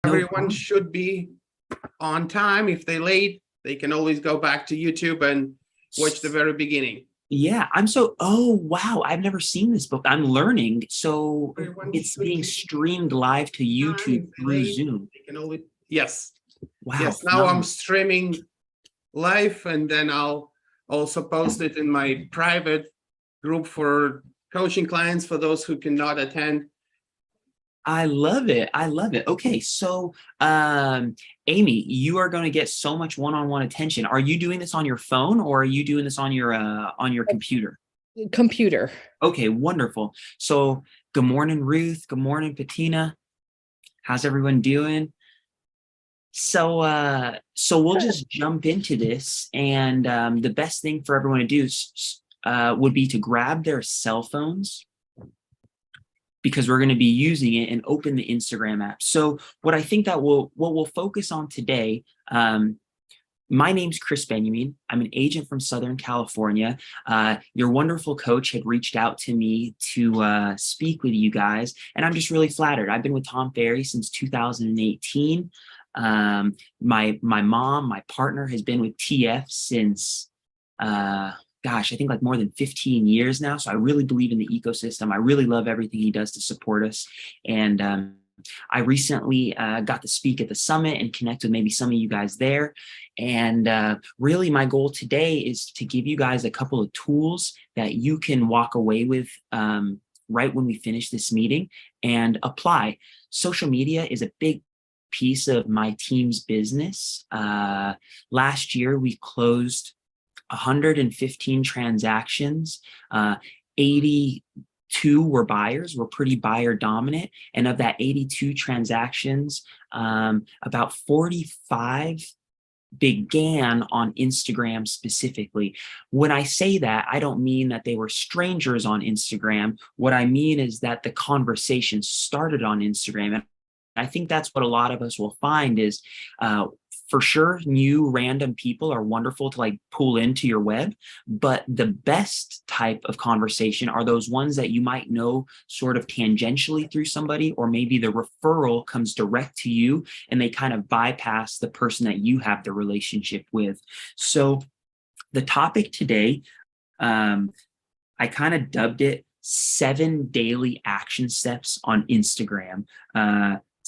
No Everyone problem. should be on time. If they're late, they can always go back to YouTube and watch the very beginning. Yeah, oh wow, I've never seen this book. I'm learning. So Everyone it's should being be streamed live to on time. YouTube If they're through late, Zoom. they can always, yes. Wow, Yes, now I'm phenomenal. streaming live, and then I'll also post it in my private group for coaching clients for those who cannot attend. I love it. I love it. Okay, so Amy, you are going to get so much one-on-one attention. Are you doing this on your phone or are you doing this on your computer? Computer. Okay, wonderful. So good morning, Ruth. Good morning, Patina. How's everyone doing? So we'll just jump into this, and the best thing for everyone to do would be to grab their cell phones because we're going to be using it and open the Instagram app. So what I think that what we'll focus on today. My name's Kris Benyamein. I'm an agent from Southern California. Your wonderful coach had reached out to me to speak with you guys, and I'm just really flattered. I've been with Tom Ferry since 2018. My mom, my partner, has been with TF since gosh, I think like more than 15 years now. So I really believe in the ecosystem. I really love everything he does to support us. And I recently got to speak at the summit and connect with maybe some of you guys there. And really my goal today is to give you guys a couple of tools that you can walk away with right when we finish this meeting and apply. Social media is a big piece of my team's business. Last year, we closed 115 transactions. 82 were buyers. We're pretty buyer dominant. And of that 82 transactions, about 45 began on Instagram specifically. When I say that, I don't mean that they were strangers on Instagram. What I mean is that the conversation started on Instagram. And I think that's what a lot of us will find is for sure, new random people are wonderful to like pull into your web, but the best type of conversation are those ones that you might know sort of tangentially through somebody, or maybe the referral comes direct to you and they kind of bypass the person that you have the relationship with. So the topic today, I kind of dubbed it 7 daily action steps on Instagram.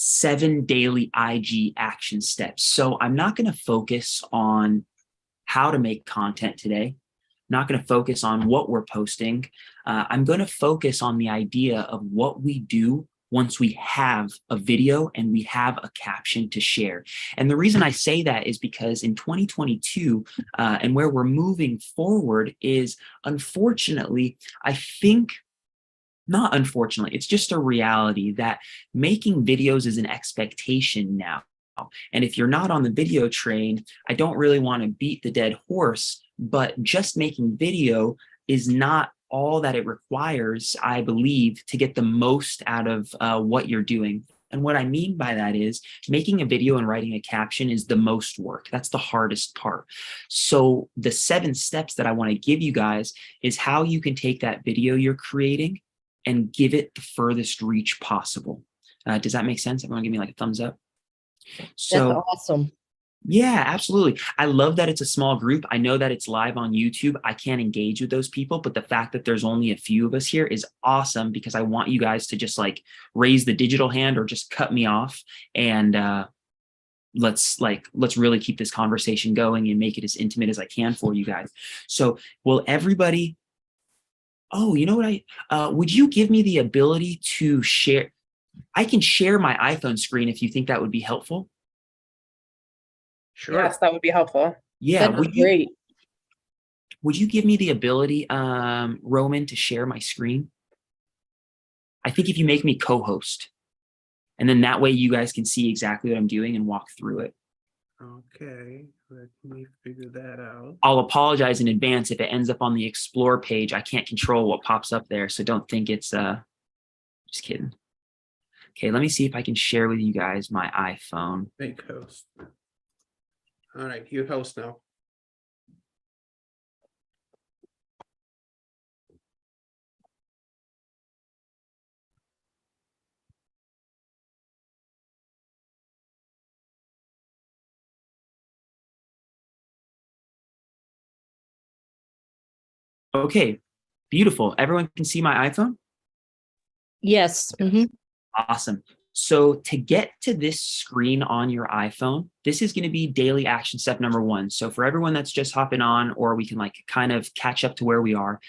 7 daily IG action steps. So I'm not going to focus on how to make content today. I'm not going to focus on what we're posting. I'm going to focus on the idea of what we do once we have a video and we have a caption to share. And the reason I say that is because in 2022 and where we're moving forward is, unfortunately, I think, not unfortunately, it's just a reality that making videos is an expectation now. And if you're not on the video train, I don't really want to beat the dead horse, but just making video is not all that it requires, I believe, to get the most out of what you're doing. And what I mean by that is making a video and writing a caption is the most work. That's the hardest part. So the 7 steps that I want to give you guys is how you can take that video you're creating and give it the furthest reach possible. Does that make sense? Everyone give me like a thumbs up. So that's awesome. Yeah, absolutely. I love that it's a small group. I know that it's live on YouTube. I can't engage with those people, but the fact that there's only a few of us here is awesome because I want you guys to just like raise the digital hand or just cut me off and let's really keep this conversation going and make it as intimate as I can for you guys. So will everybody Oh, you know what? Would you give me the ability to share? I can share my iPhone screen if you think that would be helpful. Sure. Yes, that would be helpful. Yeah, That'd be great. Would you give me the ability, Roman, to share my screen? I think if you make me co-host, and then that way you guys can see exactly what I'm doing and walk through it. Okay, let me figure that out. I'll apologize in advance if it ends up on the Explore page. I can't control what pops up there, so don't think it's just kidding. Okay, let me see if I can share with you guys my iPhone. Make host. All right, you host now. Okay, beautiful. Everyone can see my iPhone? Yes. Mm-hmm. Awesome. So to get to this screen on your iPhone, this is going to be daily action step number 1. So for everyone that's just hopping on, or we can like kind of catch up to where we are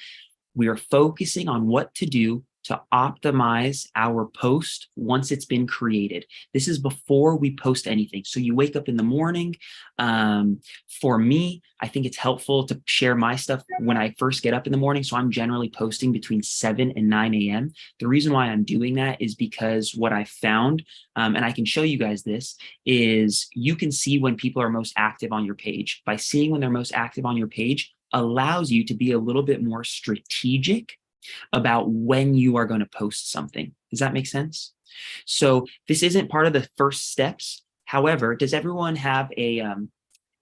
focusing on what to do to optimize our post once it's been created. This is before we post anything. So you wake up in the morning. For me, I think it's helpful to share my stuff when I first get up in the morning. So I'm generally posting between 7 and 9 a.m. The reason why I'm doing that is because what I found, and I can show you guys this, is you can see when people are most active on your page. By seeing when they're most active on your page, allows you to be a little bit more strategic about when you are going to post something. Does that make sense? So this isn't part of the first steps. However, does everyone have a,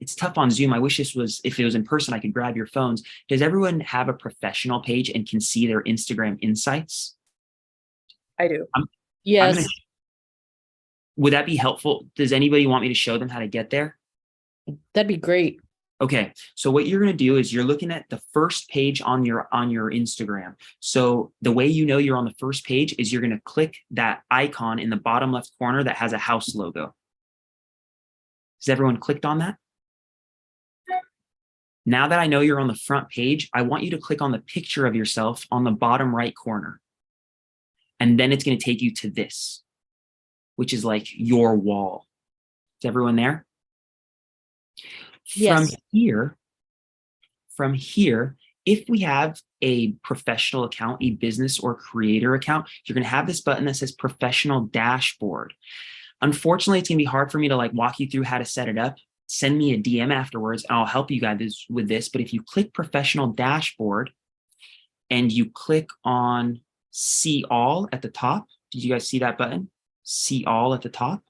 it's tough on Zoom. I wish this was, if it was in person, I could grab your phones. Does everyone have a professional page and can see their Instagram insights? I do. Yes. Would that be helpful? Does anybody want me to show them how to get there? That'd be great. Okay, so what you're going to do is you're looking at the first page on your Instagram. So the way you know you're on the first page is you're going to click that icon in the bottom left corner that has a house logo. Has everyone clicked on that? Now that I know you're on the front page, I want you to click on the picture of yourself on the bottom right corner. And then it's going to take you to this, which is like your wall. Is everyone there? Yes. From here, if we have a professional account, a business or creator account, you're going to have this button that says professional dashboard. Unfortunately, it's going to be hard for me to like walk you through how to set it up. Send me a DM afterwards and I'll help you guys with this. But if you click professional dashboard and you click on see all at the top, did you guys see that button? See all at the top.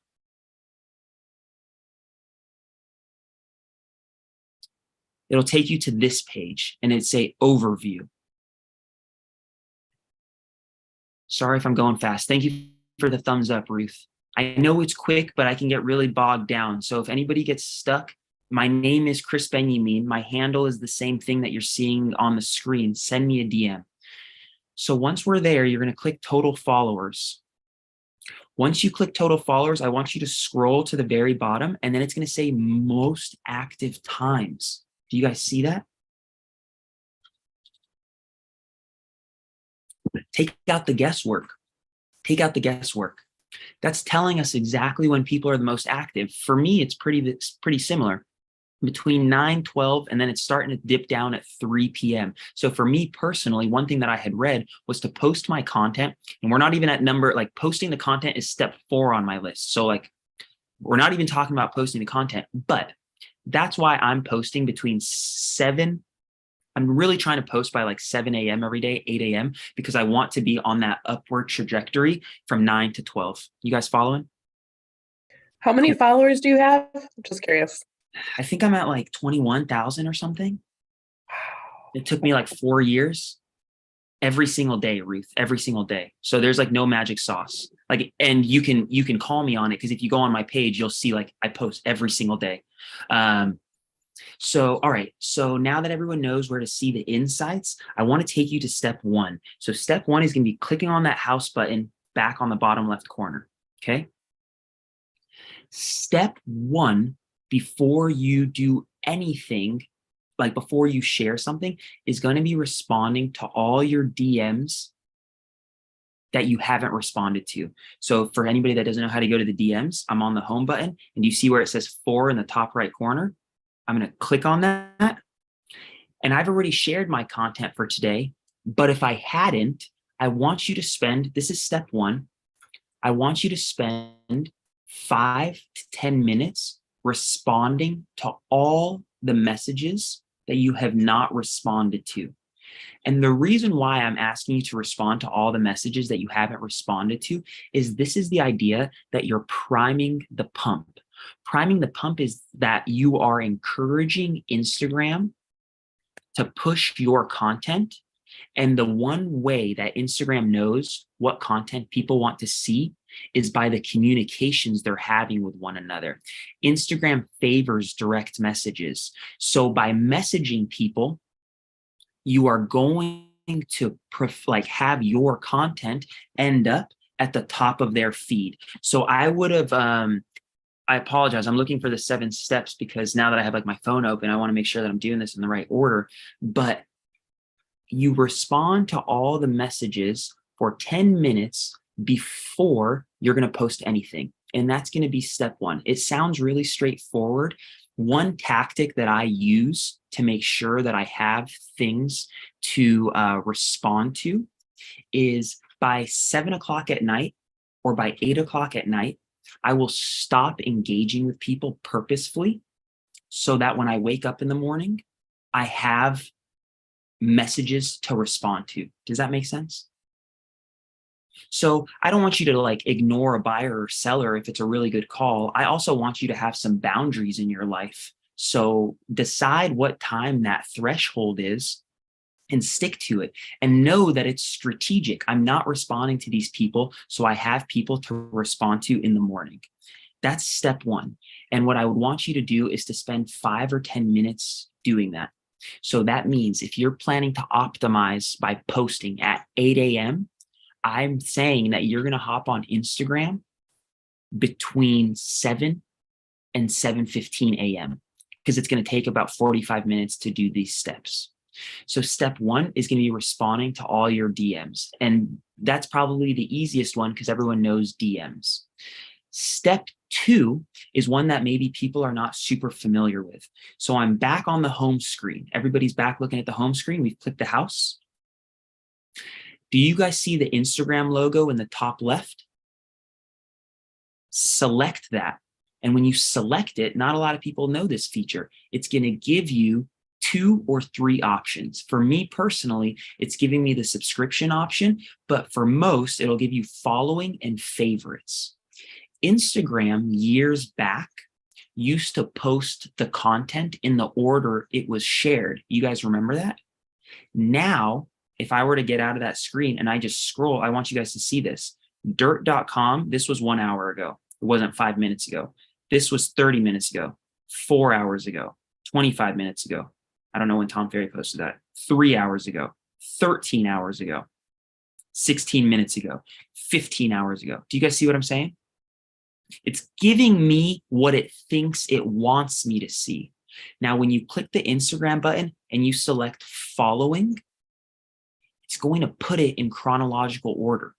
It'll take you to this page and it'd say overview. Sorry if I'm going fast. Thank you for the thumbs up, Ruth. I know it's quick, but I can get really bogged down. So if anybody gets stuck, my name is Kris Benyamein. My handle is the same thing that you're seeing on the screen. Send me a DM. So once we're there, you're going to click total followers. Once you click total followers, I want you to scroll to the very bottom and then it's going to say most active times. Do you guys see that? Take out the guesswork. Take out the guesswork. That's telling us exactly when people are the most active. For me, it's pretty similar. Between 9, 12, and then it's starting to dip down at 3 p.m. So for me personally, one thing that I had read was to post my content, and we're not even at number, like posting the content is step 4 on my list. So like, we're not even talking about posting the content, but that's why I'm posting between 7. I'm really trying to post by like 7 a.m. every day, 8 a.m. because I want to be on that upward trajectory from 9 to 12. You guys following? How many followers do you have? I'm just curious. I think I'm at like 21,000 or something. It took me like 4 years. Every single day, Ruth, every single day. So there's like no magic sauce. Like, and you can call me on it because if you go on my page, you'll see like I post every single day. So, all right. So now that everyone knows where to see the insights, I want to take you to step 1. So step 1 is going to be clicking on that house button back on the bottom left corner. Okay. Step 1, before you do anything, like before you share something, is going to be responding to all your DMs that you haven't responded to. So for anybody that doesn't know how to go to the DMs, I'm on the home button and you see where it says 4 in the top right corner. I'm going to click on that. And I've already shared my content for today. But if I hadn't, I want you to spend, this is step 1. I want you to spend 5 to 10 minutes responding to all the messages that you have not responded to. And the reason why I'm asking you to respond to all the messages that you haven't responded to is this is the idea that you're priming the pump. Priming the pump is that you are encouraging Instagram to push your content. And the one way that Instagram knows what content people want to see is by the communications they're having with one another. Instagram favors direct messages. So by messaging people, you are going to have your content end up at the top of their feed. So I would have, I apologize. I'm looking for the 7 steps because now that I have like my phone open, I want to make sure that I'm doing this in the right order. But you respond to all the messages for 10 minutes before you're going to post anything. And that's going to be step 1. It sounds really straightforward. One tactic that I use to make sure that I have things to respond to is by 7 o'clock at night or by 8 o'clock at night, I will stop engaging with people purposefully so that when I wake up in the morning, I have messages to respond to. Does that make sense? So I don't want you to like ignore a buyer or seller if it's a really good call. I also want you to have some boundaries in your life. So decide what time that threshold is and stick to it and know that it's strategic. I'm not responding to these people, so I have people to respond to in the morning. That's step 1. And what I would want you to do is to spend 5 or 10 minutes doing that. So that means if you're planning to optimize by posting at 8 a.m., I'm saying that you're going to hop on Instagram between 7 and 7:15 a.m. because it's going to take about 45 minutes to do these steps. So step 1 is going to be responding to all your DMs. And that's probably the easiest one because everyone knows DMs. Step 2 is one that maybe people are not super familiar with. So I'm back on the home screen. Everybody's back looking at the home screen. We've clicked the house. Do you guys see the Instagram logo in the top left? Select that. And when you select it, not a lot of people know this feature. It's going to give you 2 or 3 options. For me personally, it's giving me the subscription option, but for most, it'll give you following and favorites. Instagram years back used to post the content in the order it was shared. You guys remember that? Now, if I were to get out of that screen and I just scroll, I want you guys to see this. Dirt.com, this was 1 hour ago. It wasn't 5 minutes ago. This was 30 minutes ago, 4 hours ago, 25 minutes ago. I don't know when Tom Ferry posted that. 3 hours ago, 13 hours ago, 16 minutes ago, 15 hours ago. Do you guys see what I'm saying? It's giving me what it thinks it wants me to see. Now, when you click the Instagram button and you select following, it's going to put it in chronological order.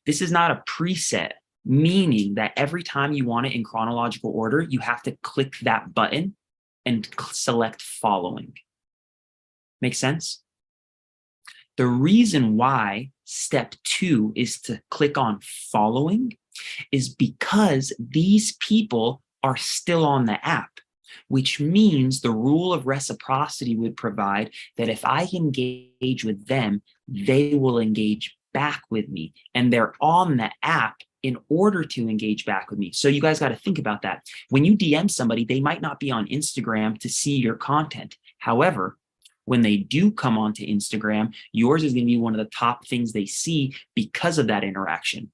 This is not a preset, meaning that every time you want it in chronological order, you have to click that button and select following. Make sense? The reason why step 2 is to click on following is because these people are still on the app, which means the rule of reciprocity would provide that if I engage with them, they will engage back with me. And they're on the app in order to engage back with me. So you guys got to think about that. When you DM somebody, they might not be on Instagram to see your content. However, when they do come onto Instagram, yours is going to be one of the top things they see because of that interaction.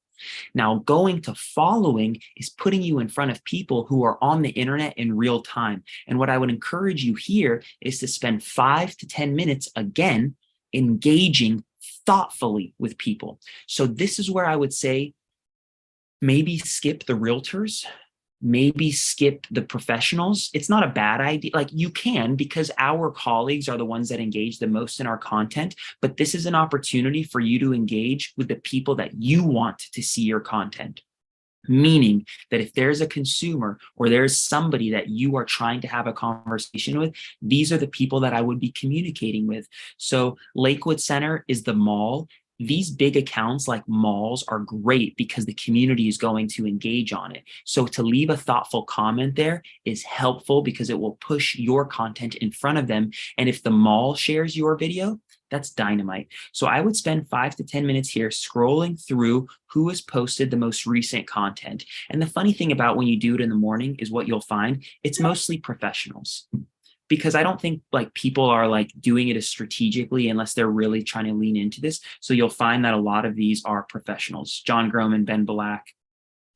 Now, going to following is putting you in front of people who are on the internet in real time. And what I would encourage you here is to spend 5 to 10 minutes, again, engaging thoughtfully with people. So this is where I would say, maybe skip the realtors, maybe skip the professionals. It's not a bad idea. Like you can, because our colleagues are the ones that engage the most in our content, but this is an opportunity for you to engage with the people that you want to see your content. Meaning that if there's a consumer or there's somebody that you are trying to have a conversation with, these are the people that I would be communicating with. So Lakewood Center is the mall. These big accounts like malls are great because the community is going to engage on it. So to leave a thoughtful comment there is helpful because it will push your content in front of them. And if the mall shares your video, that's dynamite. So I would spend 5 to 10 minutes here scrolling through who has posted the most recent content. And the funny thing about when you do it in the morning is what you'll find, it's mostly professionals. Because I don't think like people are like doing it as strategically unless they're really trying to lean into this. So you'll find that a lot of these are professionals. John Groman, Ben Black,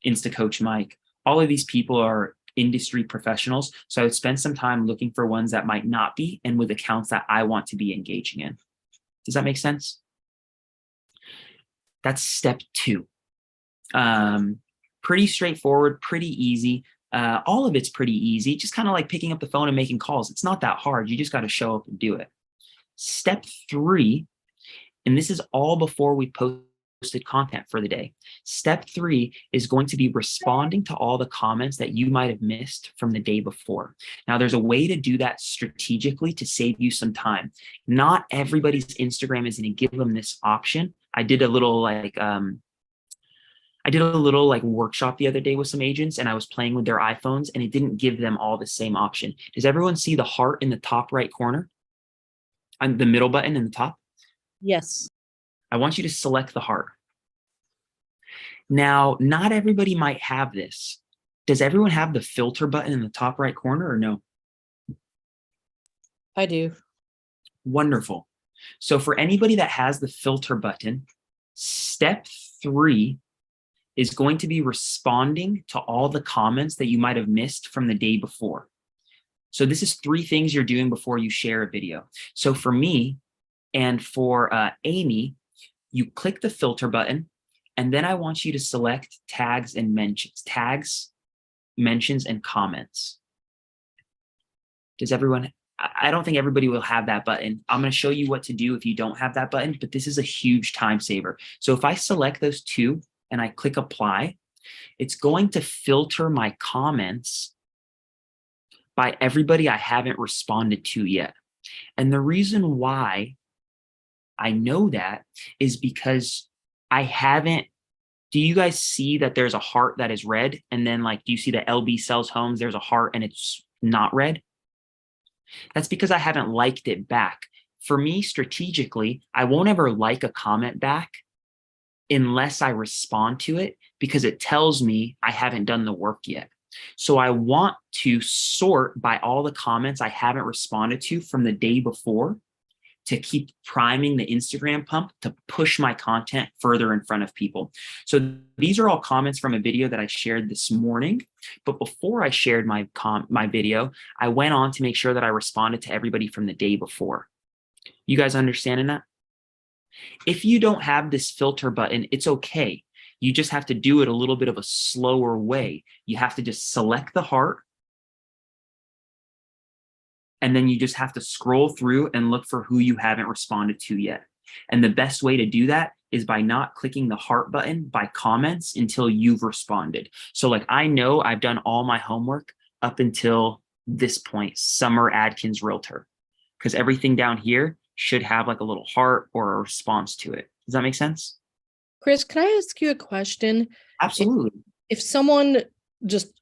InstaCoach Mike, all of these people are industry professionals. So I would spend some time looking for ones that might not be, and with accounts that I want to be engaging in. Does that make sense? That's step 2. Pretty straightforward, pretty easy. All of it's pretty easy, just kind of like picking up the phone and making calls. It's not that hard. You just got to show up and do it. Step 3, and this is all before we posted content for the day. Step 3 is going to be responding to all the comments that you might have missed from the day before. Now, there's a way to do that strategically to save you some time. Not everybody's Instagram is going to give them this option. I did a little workshop the other day with some agents, and I was playing with their iPhones, and it didn't give them all the same option. Does everyone see the heart in the top right corner? And the middle button in the top? Yes. I want you to select the heart. Now, not everybody might have this. Does everyone have the filter button in the top right corner or no? I do. Wonderful. So for anybody that has the filter button, step 3 is going to be responding to all the comments that you might have missed from the day before. So this is 3 things you're doing before you share a video. So for me and for Amy, you click the filter button, and then I want you to select tags and mentions. Tags, mentions, and comments. Does everyone? I don't think everybody will have that button. I'm going to show you what to do if you don't have that button, but this is a huge time saver. So if I select those 2 and I click apply, it's going to filter my comments by everybody I haven't responded to yet. And the reason why I know that is because I haven't. Do you guys see that there's a heart that is red? And then like, do you see that LB sells homes? There's a heart and it's not red. That's because I haven't liked it back. For me, strategically, I won't ever like a comment back unless I respond to it, because it tells me I haven't done the work yet. So I want to sort by all the comments I haven't responded to from the day before to keep priming the Instagram pump to push my content further in front of people. So these are all comments from a video that I shared this morning. But before I shared my video, I went on to make sure that I responded to everybody from the day before. You guys understanding that? If you don't have this filter button, it's okay. You just have to do it a little bit of a slower way. You have to just select the heart, and then you just have to scroll through and look for who you haven't responded to yet. And the best way to do that is by not clicking the heart button by comments until you've responded. So like, I know I've done all my homework up until this point, Summer Adkins Realtor, because everything down here should have like a little heart or a response to it. Does that make sense? Kris, can I ask you a question? Absolutely. If someone just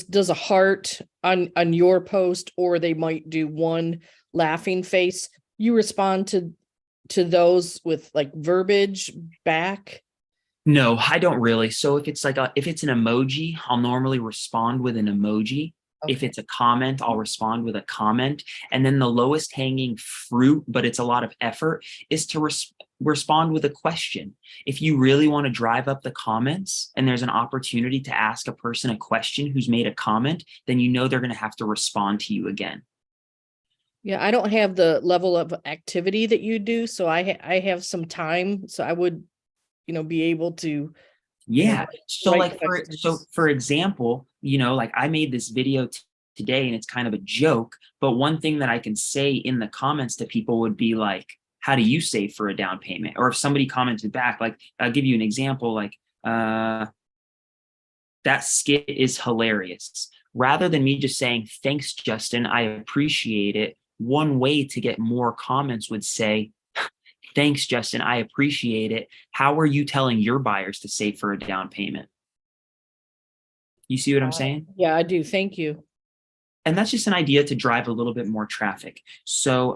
does a heart on your post, or they might do one laughing face, you respond to those with like verbiage back? No, I don't really. So if it's like if it's an emoji, I'll normally respond with an emoji. Okay. If it's a comment, I'll respond with a comment. And then the lowest hanging fruit, but it's a lot of effort, is to respond with a question. If you really want to drive up the comments and there's an opportunity to ask a person a question who's made a comment, then you know they're going to have to respond to you again. Yeah, I don't have the level of activity that you do, so I have some time, so I would, be able to. Yeah. So like, for example, like I made this video today and it's kind of a joke, but one thing that I can say in the comments to people would be like, how do you save for a down payment? Or if somebody commented back, like, I'll give you an example, like, that skit is hilarious. Rather than me just saying, thanks, Justin, I appreciate it. One way to get more comments would say, thanks, Justin, I appreciate it. How are you telling your buyers to save for a down payment? You see what I'm saying? Yeah, I do. Thank you. And that's just an idea to drive a little bit more traffic. So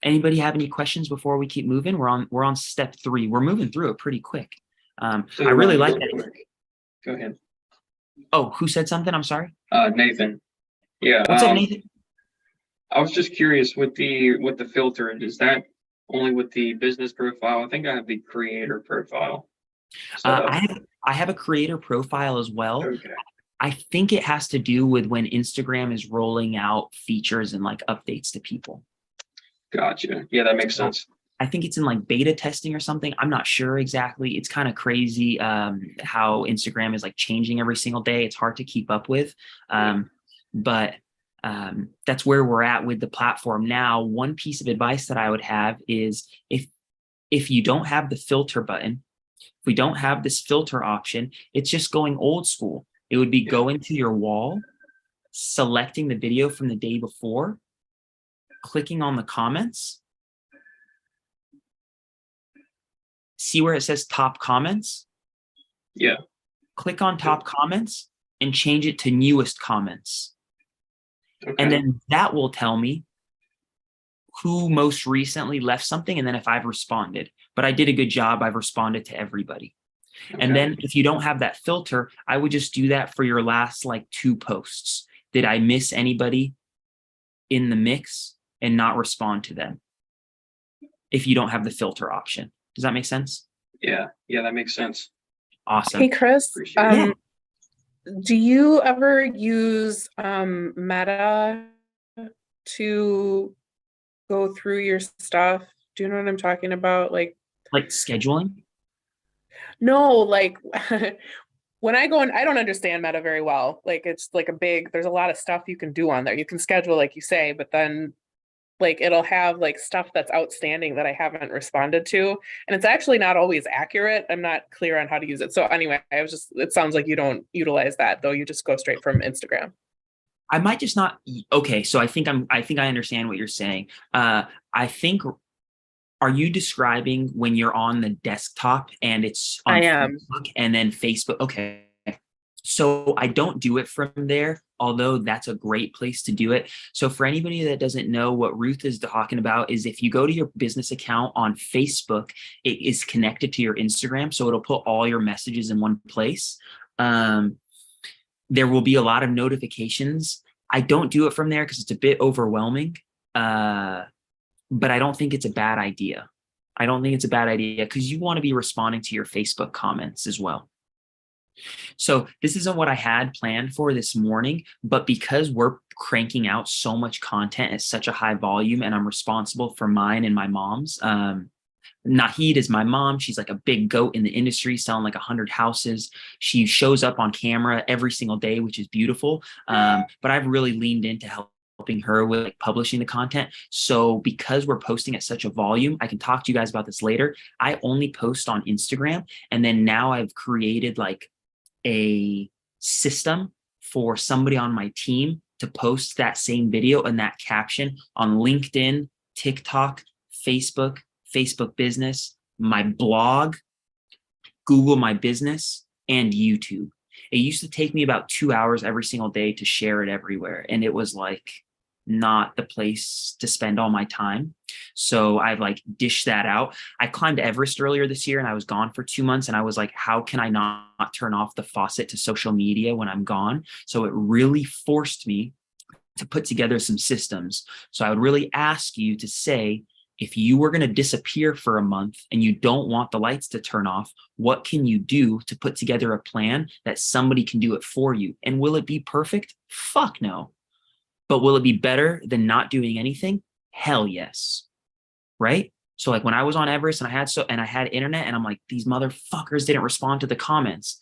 anybody have any questions before we keep moving? We're on step 3. We're moving through it pretty quick. I really like that. Go ahead. Oh, who said something? I'm sorry. Nathan. Yeah. What's up, Nathan? I was just curious with the filter, is that only with the business profile? I think I have the creator profile. So, I have a creator profile as well. Okay. I think it has to do with when Instagram is rolling out features and like updates to people. Gotcha. Yeah, that makes sense. I think it's in like beta testing or something. I'm not sure exactly. It's kind of crazy how Instagram is like changing every single day. It's hard to keep up with. But that's where we're at with the platform now. One piece of advice that I would have is if you don't have the filter button, if we don't have this filter option, it's just going old school. It would be going to your wall, selecting the video from the day before, clicking on the comments, see where it says top comments. Yeah. Click on top comments and change it to newest comments. Okay. And then that will tell me who most recently left something and then if I've responded. But I did a good job. I've responded to everybody. Okay. And then if you don't have that filter, I would just do that for your last like 2 posts. Did I miss anybody in the mix and not respond to them? If you don't have the filter option. Does that make sense? Yeah, that makes sense. Awesome. Hey, Kris, Appreciate it. do you ever use Meta to go through your stuff? Do you know what I'm talking about? Like scheduling? No, like when I go in, I don't understand Meta very well. Like it's like there's a lot of stuff you can do on there. You can schedule, like you say, but then like it'll have like stuff that's outstanding that I haven't responded to. And it's actually not always accurate. I'm not clear on how to use it. So anyway, it sounds like you don't utilize that though. You just go straight from Instagram. I might just not. Okay. So I think I understand what you're saying. I think, are you describing when you're on the desktop and it's on Facebook and then Facebook? Okay. So I don't do it from there, although that's a great place to do it. So for anybody that doesn't know what Ruth is talking about is if you go to your business account on Facebook, it is connected to your Instagram. So it'll put all your messages in one place. There will be a lot of notifications. I don't do it from there because it's a bit overwhelming. But I don't think it's a bad idea. I don't think it's a bad idea because you want to be responding to your Facebook comments as well. So this isn't what I had planned for this morning, but because we're cranking out so much content at such a high volume and I'm responsible for mine and my mom's, Nahid is my mom. She's like a big goat in the industry, selling like 100 houses. She shows up on camera every single day, which is beautiful. But I've really leaned into helping her with like publishing the content. So because we're posting at such a volume, I can talk to you guys about this later. I only post on Instagram. And then now I've created like a system for somebody on my team to post that same video and that caption on LinkedIn, TikTok, Facebook Business, my blog, Google My Business, and YouTube. It used to take me about 2 hours every single day to share it everywhere. And it was like not the place to spend all my time. So I've like dished that out. I climbed Everest earlier this year and I was gone for 2 months. And I was like, how can I not turn off the faucet to social media when I'm gone? So it really forced me to put together some systems. So I would really ask you to say, if you were going to disappear for a month and you don't want the lights to turn off, what can you do to put together a plan that somebody can do it for you? And will it be perfect? Fuck no. But will it be better than not doing anything? Hell yes. Right? So like when I was on Everest and I had internet and I'm like, these motherfuckers didn't respond to the comments.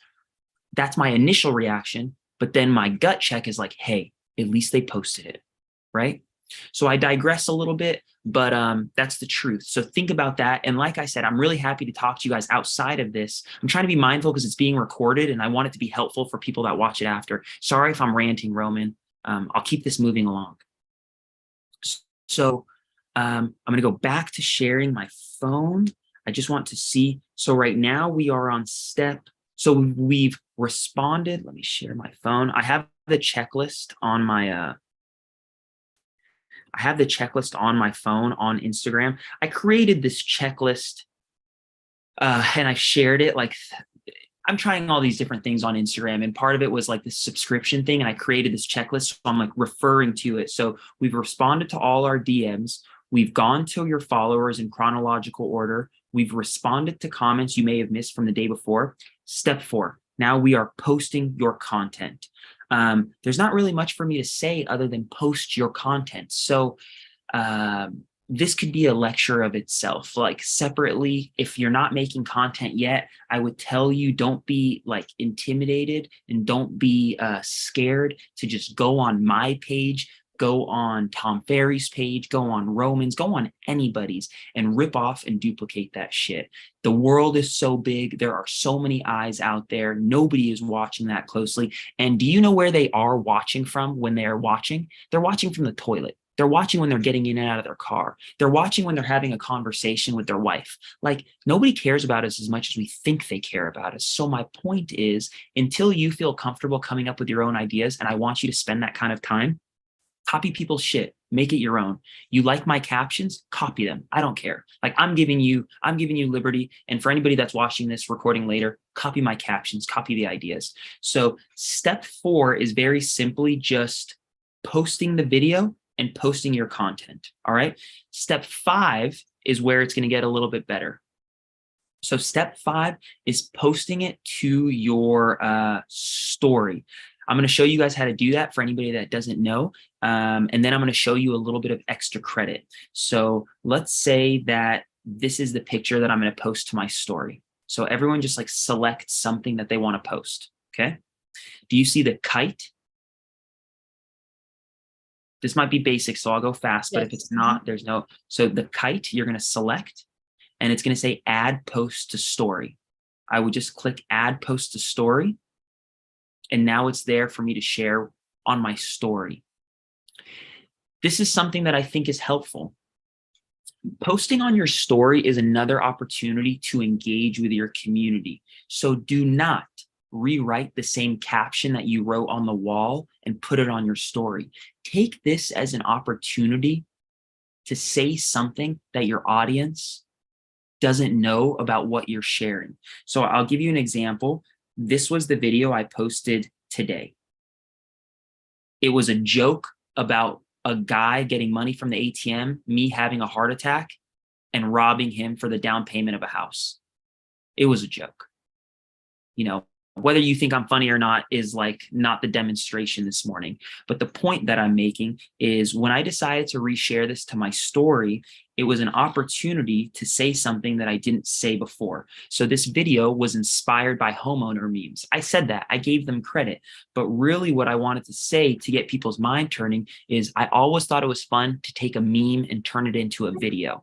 That's my initial reaction. But then my gut check is like, hey, at least they posted it. Right? So I digress a little bit, but that's the truth. So think about that. And like I said, I'm really happy to talk to you guys outside of this. I'm trying to be mindful because it's being recorded and I want it to be helpful for people that watch it after. Sorry if I'm ranting, Roman. I'll keep this moving along. So I'm going to go back to sharing my phone. I just want to see. So right now we are on step. So we've responded. Let me share my phone. I have the checklist on my phone on Instagram. I created this checklist and I shared it. Like I'm trying all these different things on Instagram. And part of it was like this subscription thing. And I created this checklist. So I'm like referring to it. So we've responded to all our DMs. We've gone to your followers in chronological order. We've responded to comments you may have missed from the day before. Step 4, Now we are posting your content. There's not really much for me to say other than post your content. So this could be a lecture of itself. Like separately, if you're not making content yet, I would tell you don't be like intimidated and don't be scared to just go on my page, go on Tom Ferry's page, go on Roman's, go on anybody's and rip off and duplicate that shit. The world is so big. There are so many eyes out there. Nobody is watching that closely. And do you know where they are watching from when they are watching? They're watching from the toilet. They're watching when they're getting in and out of their car. They're watching when they're having a conversation with their wife. Like nobody cares about us as much as we think they care about us. So my point is, until you feel comfortable coming up with your own ideas, and I want you to spend that kind of time, copy people's shit, make it your own. You like my captions, copy them. I don't care. Like I'm giving you liberty. And for anybody that's watching this recording later, copy my captions, copy the ideas. So step 4 is very simply just posting the video and posting your content. All right. Step 5 is where it's going to get a little bit better. So step 5 is posting it to your story. I'm going to show you guys how to do that for anybody that doesn't know. And then I'm going to show you a little bit of extra credit. So let's say that this is the picture that I'm going to post to my story. So everyone just like select something that they want to post. Okay. Do you see the kite? This might be basic, so I'll go fast, but if it's not, there's no. So the kite, you're going to select, and it's going to say add post to story. I would just click add post to story. And now it's there for me to share on my story. This is something that I think is helpful. Posting on your story is another opportunity to engage with your community. So do not rewrite the same caption that you wrote on the wall and put it on your story. Take this as an opportunity to say something that your audience doesn't know about what you're sharing. So I'll give you an example. This was the video I posted today. It was a joke about a guy getting money from the ATM, me having a heart attack, and robbing him for the down payment of a house. It was a joke. You know, whether you think I'm funny or not is like not the demonstration this morning. But the point that I'm making is when I decided to reshare this to my story, it was an opportunity to say something that I didn't say before. So this video was inspired by homeowner memes. I said that, I gave them credit, but really what I wanted to say to get people's mind turning is I always thought it was fun to take a meme and turn it into a video.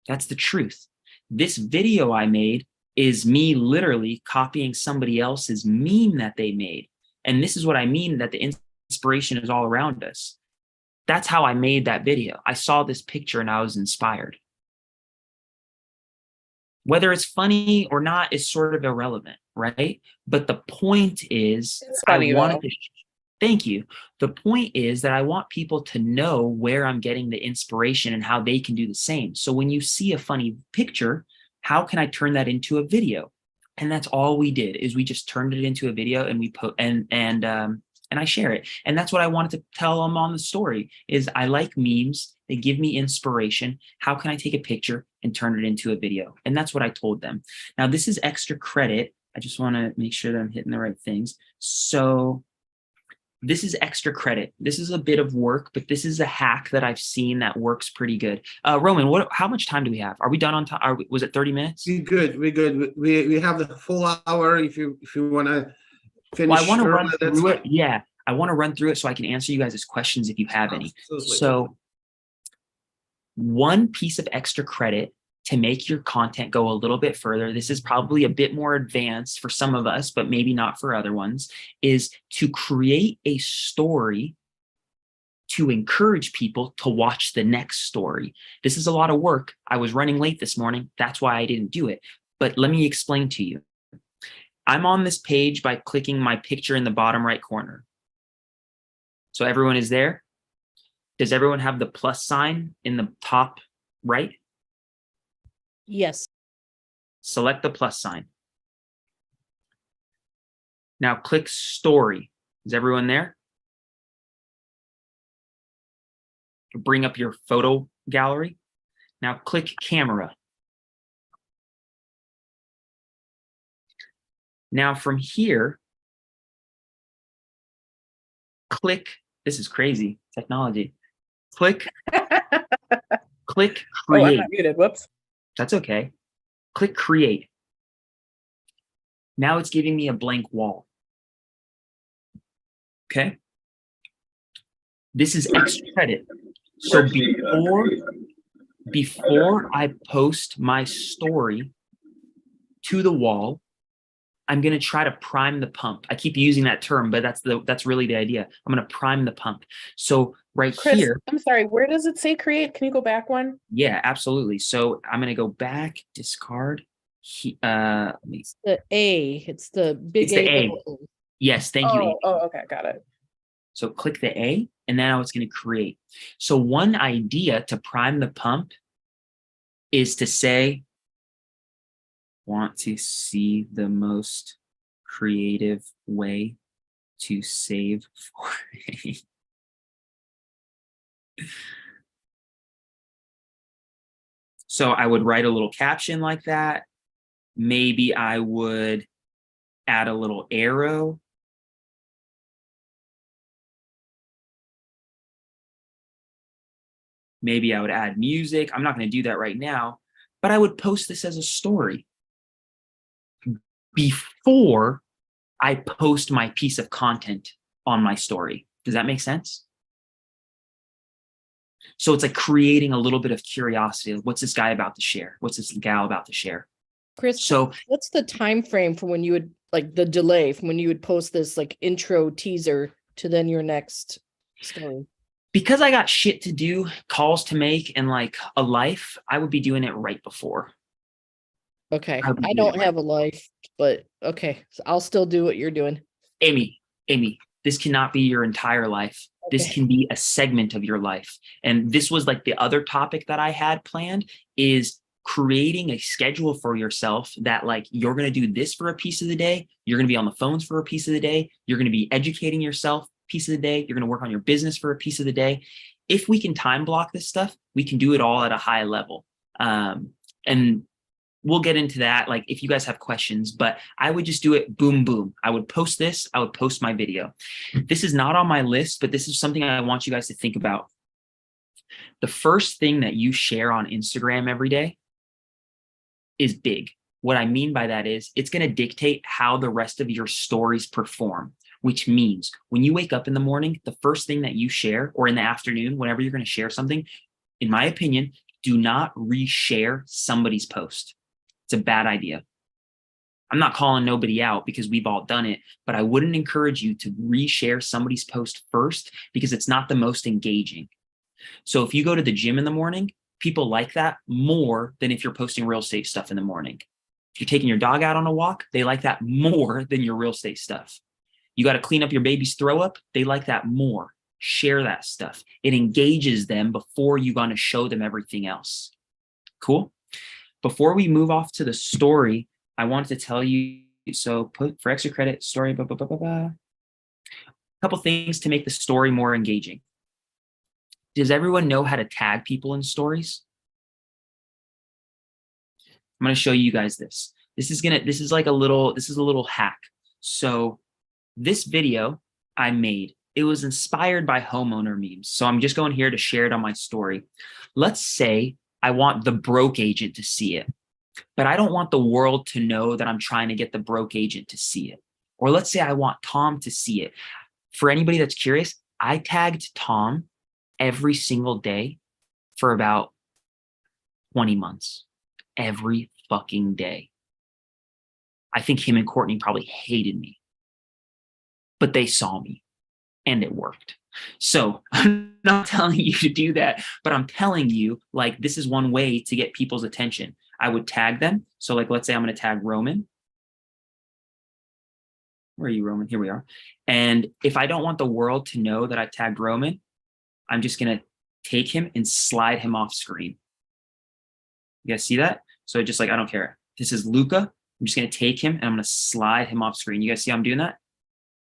That's the truth. This video I made is me literally copying somebody else's meme that they made. And this is what I mean, that the inspiration is all around us. That's how I made that video. I saw this picture and I was inspired. Whether it's funny or not is sort of irrelevant, right? But the point is, funny, thank you. The point is that I want people to know where I'm getting the inspiration and how they can do the same. So when you see a funny picture, how can I turn that into a video? And that's all we did, is we just turned it into a video and we put and I share it. And that's what I wanted to tell them on the story is I like memes. They give me inspiration. How can I take a picture and turn it into a video? And that's what I told them. Now, this is extra credit. I just want to make sure that I'm hitting the right things. So this is extra credit. This is a bit of work, but this is a hack that I've seen that works pretty good. Roman, how much time do we have? Are we done on time? Was it 30 minutes? We're good. We have the full hour if you want to finish. Well, I want to run through it. Yeah, I want to run through it so I can answer you guys' questions if you have any. Absolutely. So one piece of extra credit to make your content go a little bit further, this is probably a bit more advanced for some of us, but maybe not for other ones, is to create a story to encourage people to watch the next story. This is a lot of work. I was running late this morning. That's why I didn't do it. But let me explain to you. I'm on this page by clicking my picture in the bottom right corner. So everyone is there. Does everyone have the plus sign in the top right? Yes. Select the plus sign. Now click story. Is everyone there? Bring up your photo gallery. Now click camera. Now from here, click, this is crazy technology. Click Oh, I'm create. not muted. Whoops. That's okay. Click create. Now it's giving me a blank wall. Okay. This is extra credit. So before I post my story to the wall, I'm going to try to prime the pump. I keep using that term, but that's really the idea. I'm going to prime the pump. So right Kris, here. I'm sorry. Where does it say create? Can you go back one? Yeah, absolutely. So I'm going to go back, discard. Let me, It's the A. It's the big it's the A. button. Yes, thank you. Amy. Oh, okay, got it. So click the A, and now it's going to create. So one idea to prime the pump is to say, want to see the most creative way to save for So I would write a little caption like that. Maybe I would add a little arrow. Maybe I would add music. I'm not going to do that right now, but I would post this as a story before I post my piece of content on my story. Does that make sense? So it's like creating a little bit of curiosity. What's this guy about to share? What's this gal about to share? Kris, So what's the time frame for when you would, like, the delay from when you would post this like intro teaser to then your next story? because I got shit to do, calls to make, and like a life, I would be doing it right before. Okay. I would be I doing don't it right. have a life, but okay. So I'll still do what you're doing. Amy, this cannot be your entire life. This Okay. can be a segment of your life. And this was like the other topic that I had planned is creating a schedule for yourself that like you're going to do this for a piece of the day. You're going to be on the phones for a piece of the day. You're going to be educating yourself piece of the day. You're going to work on your business for a piece of the day. If we can time block this stuff, we can do it all at a high level. And we'll get into that, like if you guys have questions, but I would just do it boom, boom. I would post this, I would post my video. This is not on my list, but this is something I want you guys to think about. The first thing that you share on Instagram every day is big. What I mean by that is it's going to dictate how the rest of your stories perform, which means when you wake up in the morning, the first thing that you share, or in the afternoon, whenever you're going to share something, in my opinion, do not reshare somebody's post. It's a bad idea. I'm not calling nobody out because we've all done it, but I wouldn't encourage you to reshare somebody's post first because it's not the most engaging. So if you go to the gym in the morning, people like that more than if you're posting real estate stuff in the morning. If you're taking your dog out on a walk, they like that more than your real estate stuff. You got to clean up your baby's throw up, they like that more. Share that stuff. It engages them before you're going to show them everything else. Cool? Before we move off to the story, I wanted to tell you, so put for extra credit, story, a couple things to make the story more engaging. Does everyone know how to tag people in stories? I'm going to show you guys this. This is a little hack. So this video I made, it was inspired by homeowner memes. So I'm just going here to share it on my story. Let's say I want the broke agent to see it, but I don't want the world to know that I'm trying to get the broke agent to see it. Or let's say I want Tom to see it. For anybody that's curious, I tagged Tom every single day for about 20 months. Every fucking day. I think him and Courtney probably hated me, but they saw me and it worked. So I'm not telling you to do that, but I'm telling you, like, this is one way to get people's attention. I would tag them. So like, let's say I'm going to tag Roman. Where are you, Roman? Here we are. And if I don't want the world to know that I tagged Roman, I'm just going to take him and slide him off screen. You guys see that? So just like, I don't care. This is Luca. I'm just going to take him and I'm going to slide him off screen. You guys see how I'm doing that?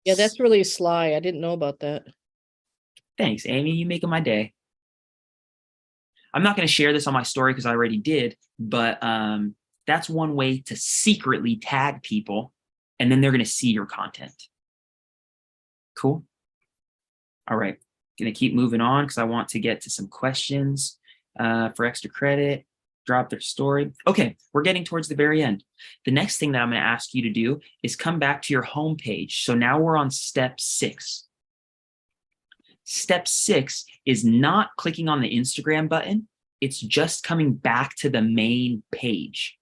Yeah, that's really sly. I didn't know about that. Thanks, Amy. You making my day. I'm not going to share this on my story because I already did, but that's one way to secretly tag people and then they're going to see your content. Cool. All right. Going to keep moving on because I want to get to some questions for extra credit. Drop their story. Okay, we're getting towards the very end. The next thing that I'm going to ask you to do is come back to your home page. So now we're on step 6. Step 6 is not clicking on the Instagram button. It's just coming back to the main page.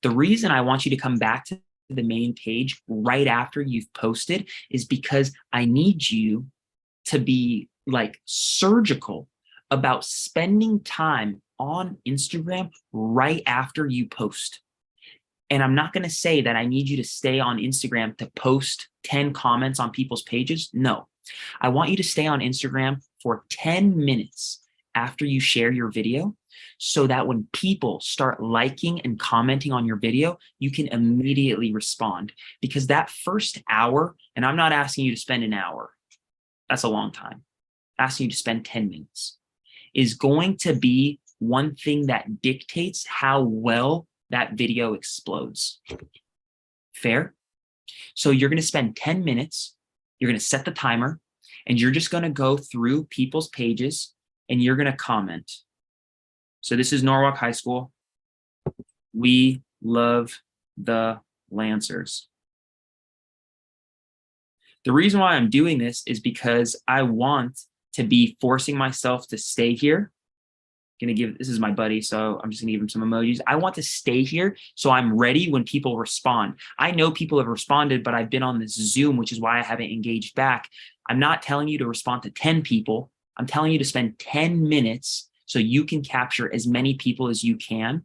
The reason I want you to come back to the main page right after you've posted is because I need you to be like surgical about spending time on Instagram right after you post. And I'm not going to say that I need you to stay on Instagram to post 10 comments on people's pages. No, I want you to stay on Instagram for 10 minutes after you share your video so that when people start liking and commenting on your video, you can immediately respond. Because that first hour, and I'm not asking you to spend an hour, that's a long time, I'm asking you to spend 10 minutes, is going to be one thing that dictates how well that video explodes. Fair? So you're going to spend 10 minutes, you're going to set the timer, and you're just going to go through people's pages and you're going to comment. So this is Norwalk High School. We love the Lancers. The reason why I'm doing this is because I want to be forcing myself to stay here. This is my buddy, so I'm just gonna give him some emojis. I want to stay here so I'm ready when people respond. I know people have responded, but I've been on this Zoom, which is why I haven't engaged back. I'm not telling you to respond to 10 people. I'm telling you to spend 10 minutes so you can capture as many people as you can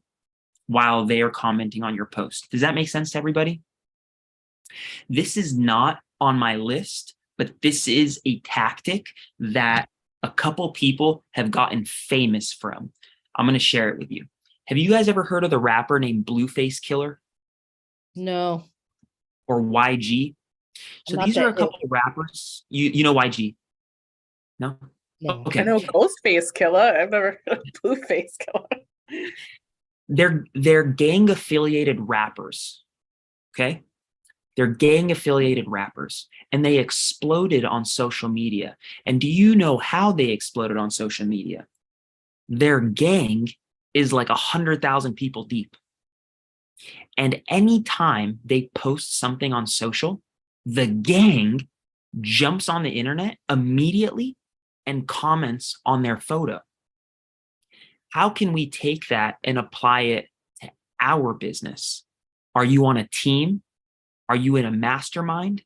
while they are commenting on your post. Does that make sense to everybody? This is not on my list, but this is a tactic that a couple people have gotten famous from. I'm going to share it with you. Have you guys ever heard of the rapper named Blueface Killer? No. Or YG? So Not these are a that couple of rappers. You know YG? No? No. Okay. I know Ghostface Killer. I've never heard of Blueface Killer. They're gang affiliated rappers. Okay? They're gang affiliated rappers, and they exploded on social media. And do you know how they exploded on social media? Their gang is like 100,000 people deep. And anytime they post something on social, the gang jumps on the internet immediately and comments on their photo. How can we take that and apply it to our business? Are you on a team? Are you in a mastermind?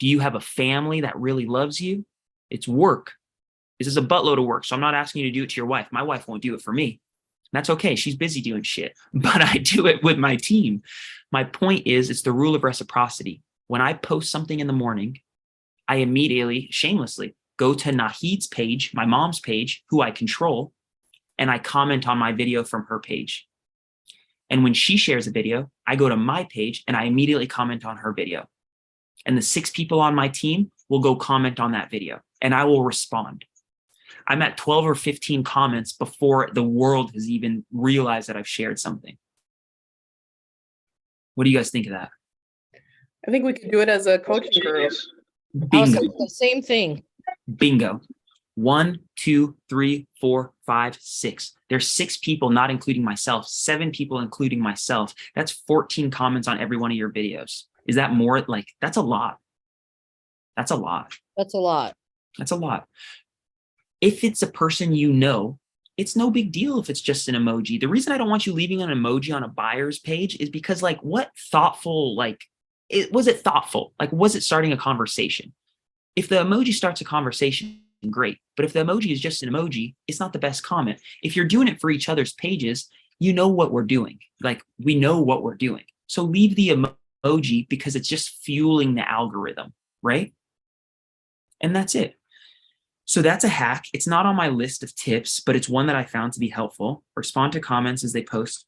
Do you have a family that really loves you? It's work. This is a buttload of work. So I'm not asking you to do it to your wife. My wife won't do it for me. That's okay. She's busy doing shit, but I do it with my team. My point is, it's the rule of reciprocity. When I post something in the morning, I immediately, shamelessly, go to Nahid's page, my mom's page, who I control, and I comment on my video from her page. And when she shares a video, I go to my page and I immediately comment on her video. And the 6 people on my team will go comment on that video and I will respond. I'm at 12 or 15 comments before the world has even realized that I've shared something. What do you guys think of that? I think we could do it as a coaching group. Bingo. The same thing. Bingo. 1, 2, 3, 4, 5, 6. There's 6 people, not including myself, 7 people, including myself. That's 14 comments on every one of your videos. Is that more? Like, that's a lot. That's a lot. That's a lot. That's a lot. If it's a person you know, it's no big deal if it's just an emoji. The reason I don't want you leaving an emoji on a buyer's page is because, like, what thoughtful, like, was it thoughtful? Like, was it starting a conversation? If the emoji starts a conversation, great. But if the emoji is just an emoji, it's not the best comment. If you're doing it for each other's pages, you know what we're doing. Like, we know what we're doing. So leave the emoji because it's just fueling the algorithm, right? And that's it. So that's a hack. It's not on my list of tips, but it's one that I found to be helpful. Respond to comments as they post.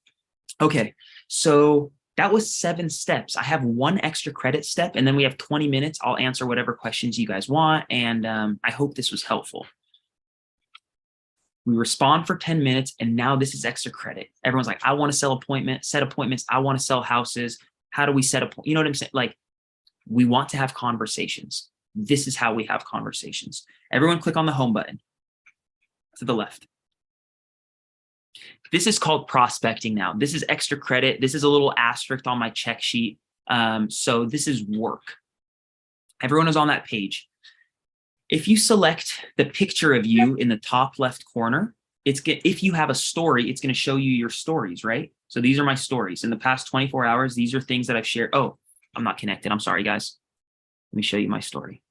Okay, so that was 7 steps. I have 1 extra credit step, and then we have 20 minutes. I'll answer whatever questions you guys want, and I hope this was helpful. We respond for 10 minutes, and now this is extra credit. Everyone's like, I want to set appointments. I want to sell houses. How do we set a point? You know what I'm saying? Like, we want to have conversations. This is how we have conversations. Everyone click on the home button to the left. This is called prospecting now. This is extra credit. This is a little asterisk on my check sheet. So this is work. Everyone is on that page. If you select the picture of you in the top left corner, if you have a story, it's going to show you your stories, right? So these are my stories. In the past 24 hours, these are things that I've shared. Oh, I'm not connected. I'm sorry, guys. Let me show you my story.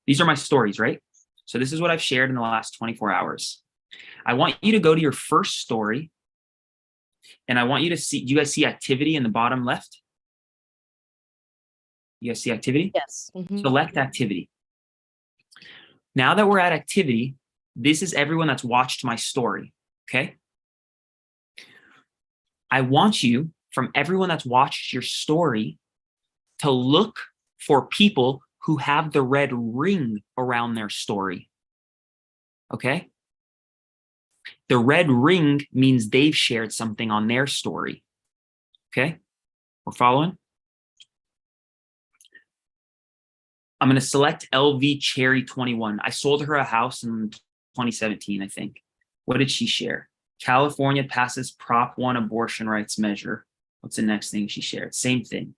These are my stories, right? So this is what I've shared in the last 24 hours. I want you to go to your first story, and I want you to see, do you guys see activity in the bottom left? You guys see activity? Yes. Mhm. Select activity. Now that we're at activity, this is everyone that's watched my story, okay? I want you, from everyone that's watched your story, to look for people who have the red ring around their story, okay? The red ring means they've shared something on their story, okay? We're following? I'm going to select LV Cherry 21. I sold her a house in 2017, I think. What did she share? California passes Prop 1 abortion rights measure. What's the next thing she shared? Same thing.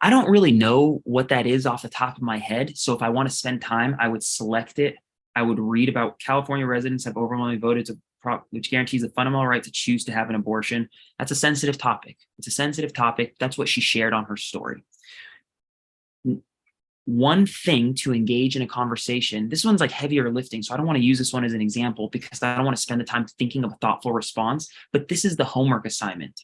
I don't really know what that is off the top of my head. So if I want to spend time, I would select it. I would read about California residents have overwhelmingly voted to prop, which guarantees the fundamental right to choose to have an abortion. That's a sensitive topic. It's a sensitive topic. That's what she shared on her story. One thing to engage in a conversation, this one's like heavier lifting, so I don't want to use this one as an example because I don't want to spend the time thinking of a thoughtful response, but this is the homework assignment.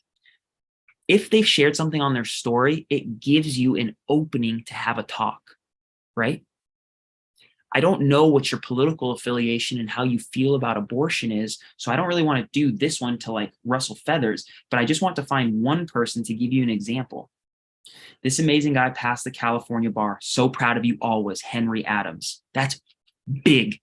If they've shared something on their story, it gives you an opening to have a talk, right? I don't know what your political affiliation and how you feel about abortion is, so I don't really want to do this one to like rustle feathers, but I just want to find one person to give you an example. This amazing guy passed the California bar. So proud of you always, Henry Adams. That's big.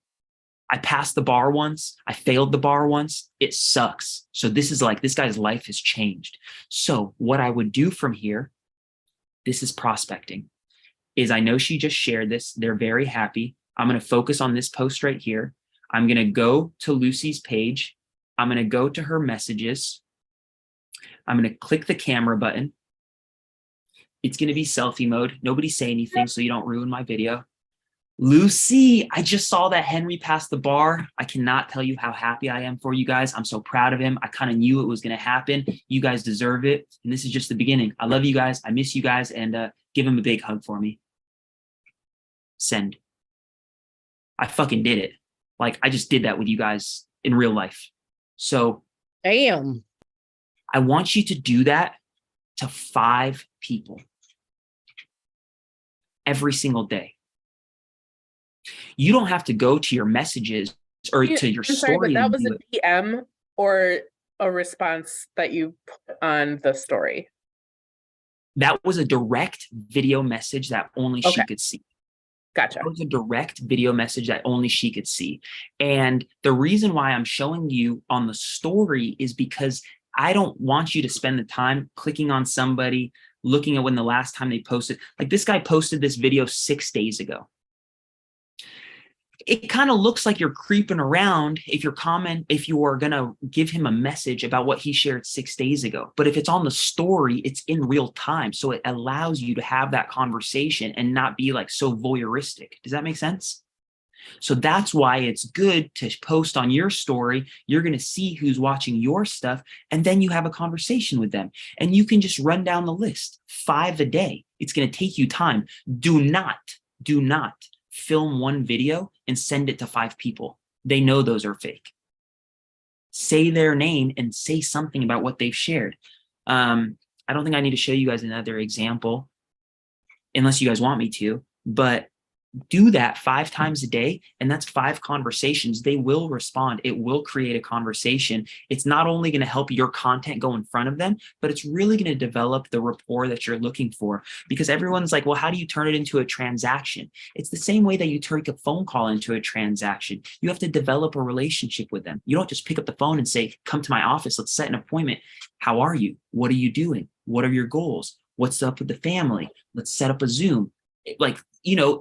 I passed the bar once. I failed the bar once. It sucks. So this is like, this guy's life has changed. So what I would do from here, this is prospecting, is I know she just shared this. They're very happy. I'm going to focus on this post right here. I'm going to go to Lucy's page. I'm going to go to her messages. I'm going to click the camera button. It's going to be selfie mode. Nobody say anything so you don't ruin my video. Lucy, I just saw that Henry passed the bar. I cannot tell you how happy I am for you guys. I'm so proud of him. I kind of knew it was going to happen. You guys deserve it. And this is just the beginning. I love you guys. I miss you guys. And give him a big hug for me. Send. I fucking did it. Like, I just did that with you guys in real life. So Damn. I want you to do that to 5 people every single day. You don't have to go to your messages or to your I'm sorry, story. but that was a DM or a response that you put on the story? That was a direct video message that only she could see. Gotcha. That was a direct video message that only she could see. And the reason why I'm showing you on the story is because I don't want you to spend the time clicking on somebody, looking at when the last time they posted. Like, this guy posted this video 6 days ago. It kind of looks like you're creeping around if you are going to give him a message about what he shared 6 days ago. But if it's on the story, it's in real time. So it allows you to have that conversation and not be like so voyeuristic. Does that make sense? So that's why it's good to post on your story. You're going to see who's watching your stuff, and then you have a conversation with them. And you can just run down the list, 5 a day. It's going to take you time. Do not film one video and send it to 5 people. They know those are fake. Say their name and say something about what they've shared. I don't think I need to show you guys another example unless you guys want me to, but Do that 5 times a day, and that's 5 conversations. They will respond. It will create a conversation. It's not only going to help your content go in front of them, but it's really going to develop the rapport that you're looking for, because everyone's like, well, how do you turn it into a transaction? It's the same way that you turn a phone call into a transaction. You have to develop a relationship with them. You don't just pick up the phone and say, come to my office, let's set an appointment. How are you? What are you doing? What are your goals? What's up with the family? Let's set up a Zoom. Like,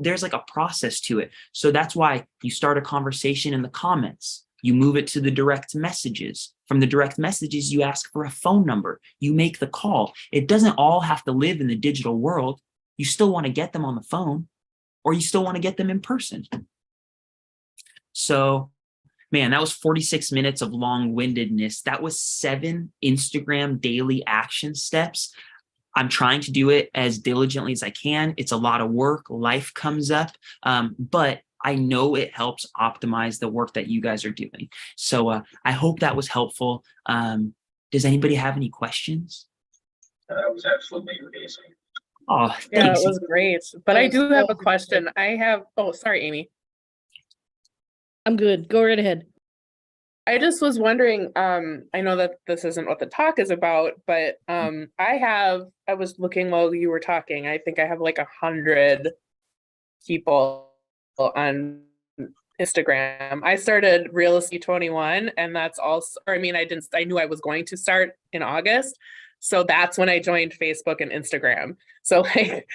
there's like a process to it. So that's why you start a conversation in the comments. You move it to the direct messages. From the direct messages, you ask for a phone number. You make the call. It doesn't all have to live in the digital world. You still want to get them on the phone, or you still want to get them in person. So, man, that was 46 minutes of long-windedness. That was 7 Instagram daily action steps. I'm trying to do it as diligently as I can. It's a lot of work. Life comes up, but I know it helps optimize the work that you guys are doing. So I hope that was helpful. Does anybody have any questions? That was absolutely amazing. Oh, Yeah, thanks. it was great. But I do have a question. Oh, sorry, Amy. I'm good. Go right ahead. I just was wondering, I know that this isn't what the talk is about, but I was looking while you were talking. I think I have like 100 people on Instagram. I started Real Estate 21, and that's also, I knew I was going to start in August. So that's when I joined Facebook and Instagram. So like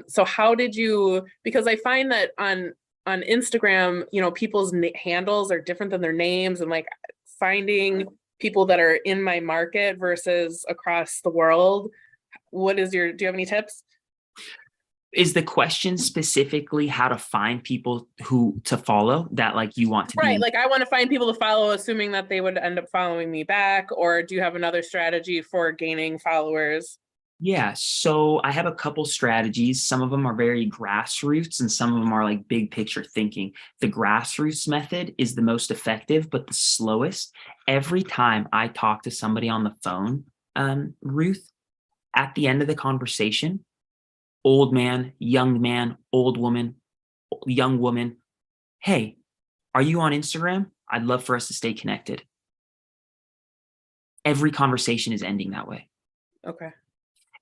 so how did you, because I find that on Instagram, people's handles are different than their names, and like finding people that are in my market versus across the world. Do you have any tips? Is the question specifically how to find people to follow that like you want to be? Right, like I want to find people to follow, assuming that they would end up following me back, or do you have another strategy for gaining followers? Yeah, so I have a couple strategies. Some of them are very grassroots and some of them are like big picture thinking. The grassroots method is the most effective, but the slowest. Every time I talk to somebody on the phone, Ruth, at the end of the conversation, old man, old woman, young woman, hey, are you on Instagram? I'd love for us to stay connected. Every conversation is ending that way. Okay.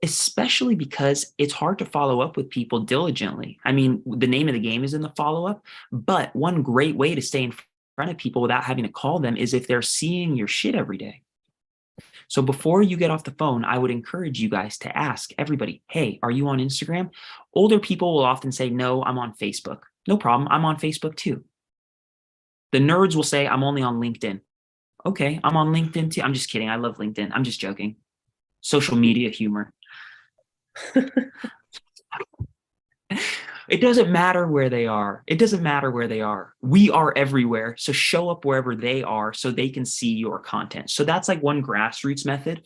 Especially because it's hard to follow up with people diligently. I mean, the name of the game is in the follow-up, but one great way to stay in front of people without having to call them is if they're seeing your shit every day. So before you get off the phone, I would encourage you guys to ask everybody, hey, are you on Instagram? Older people will often say, no, I'm on Facebook. No problem, I'm on Facebook too. The nerds will say, I'm only on LinkedIn. Okay, I'm on LinkedIn too. I'm just kidding, I love LinkedIn. I'm just joking. Social media humor. It doesn't matter where they are. It doesn't matter where they are. We are everywhere. So show up wherever they are so they can see your content. So that's like one grassroots method.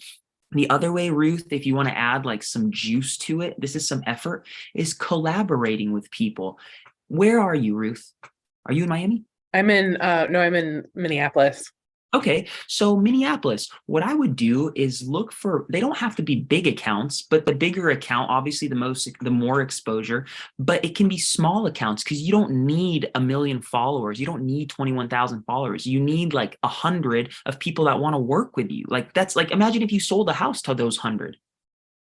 The other way, Ruth, if you want to add like some juice to it, this is some effort, is collaborating with people. Where are you, Ruth? Are you in Miami? I'm in Minneapolis. Okay, so Minneapolis, what I would do is look for, they don't have to be big accounts, but the bigger account, obviously the more exposure, but it can be small accounts because you don't need 1 million followers. You don't need 21,000 followers. You need like 100 of people that want to work with you. Like that's like, imagine if you sold a house to those 100.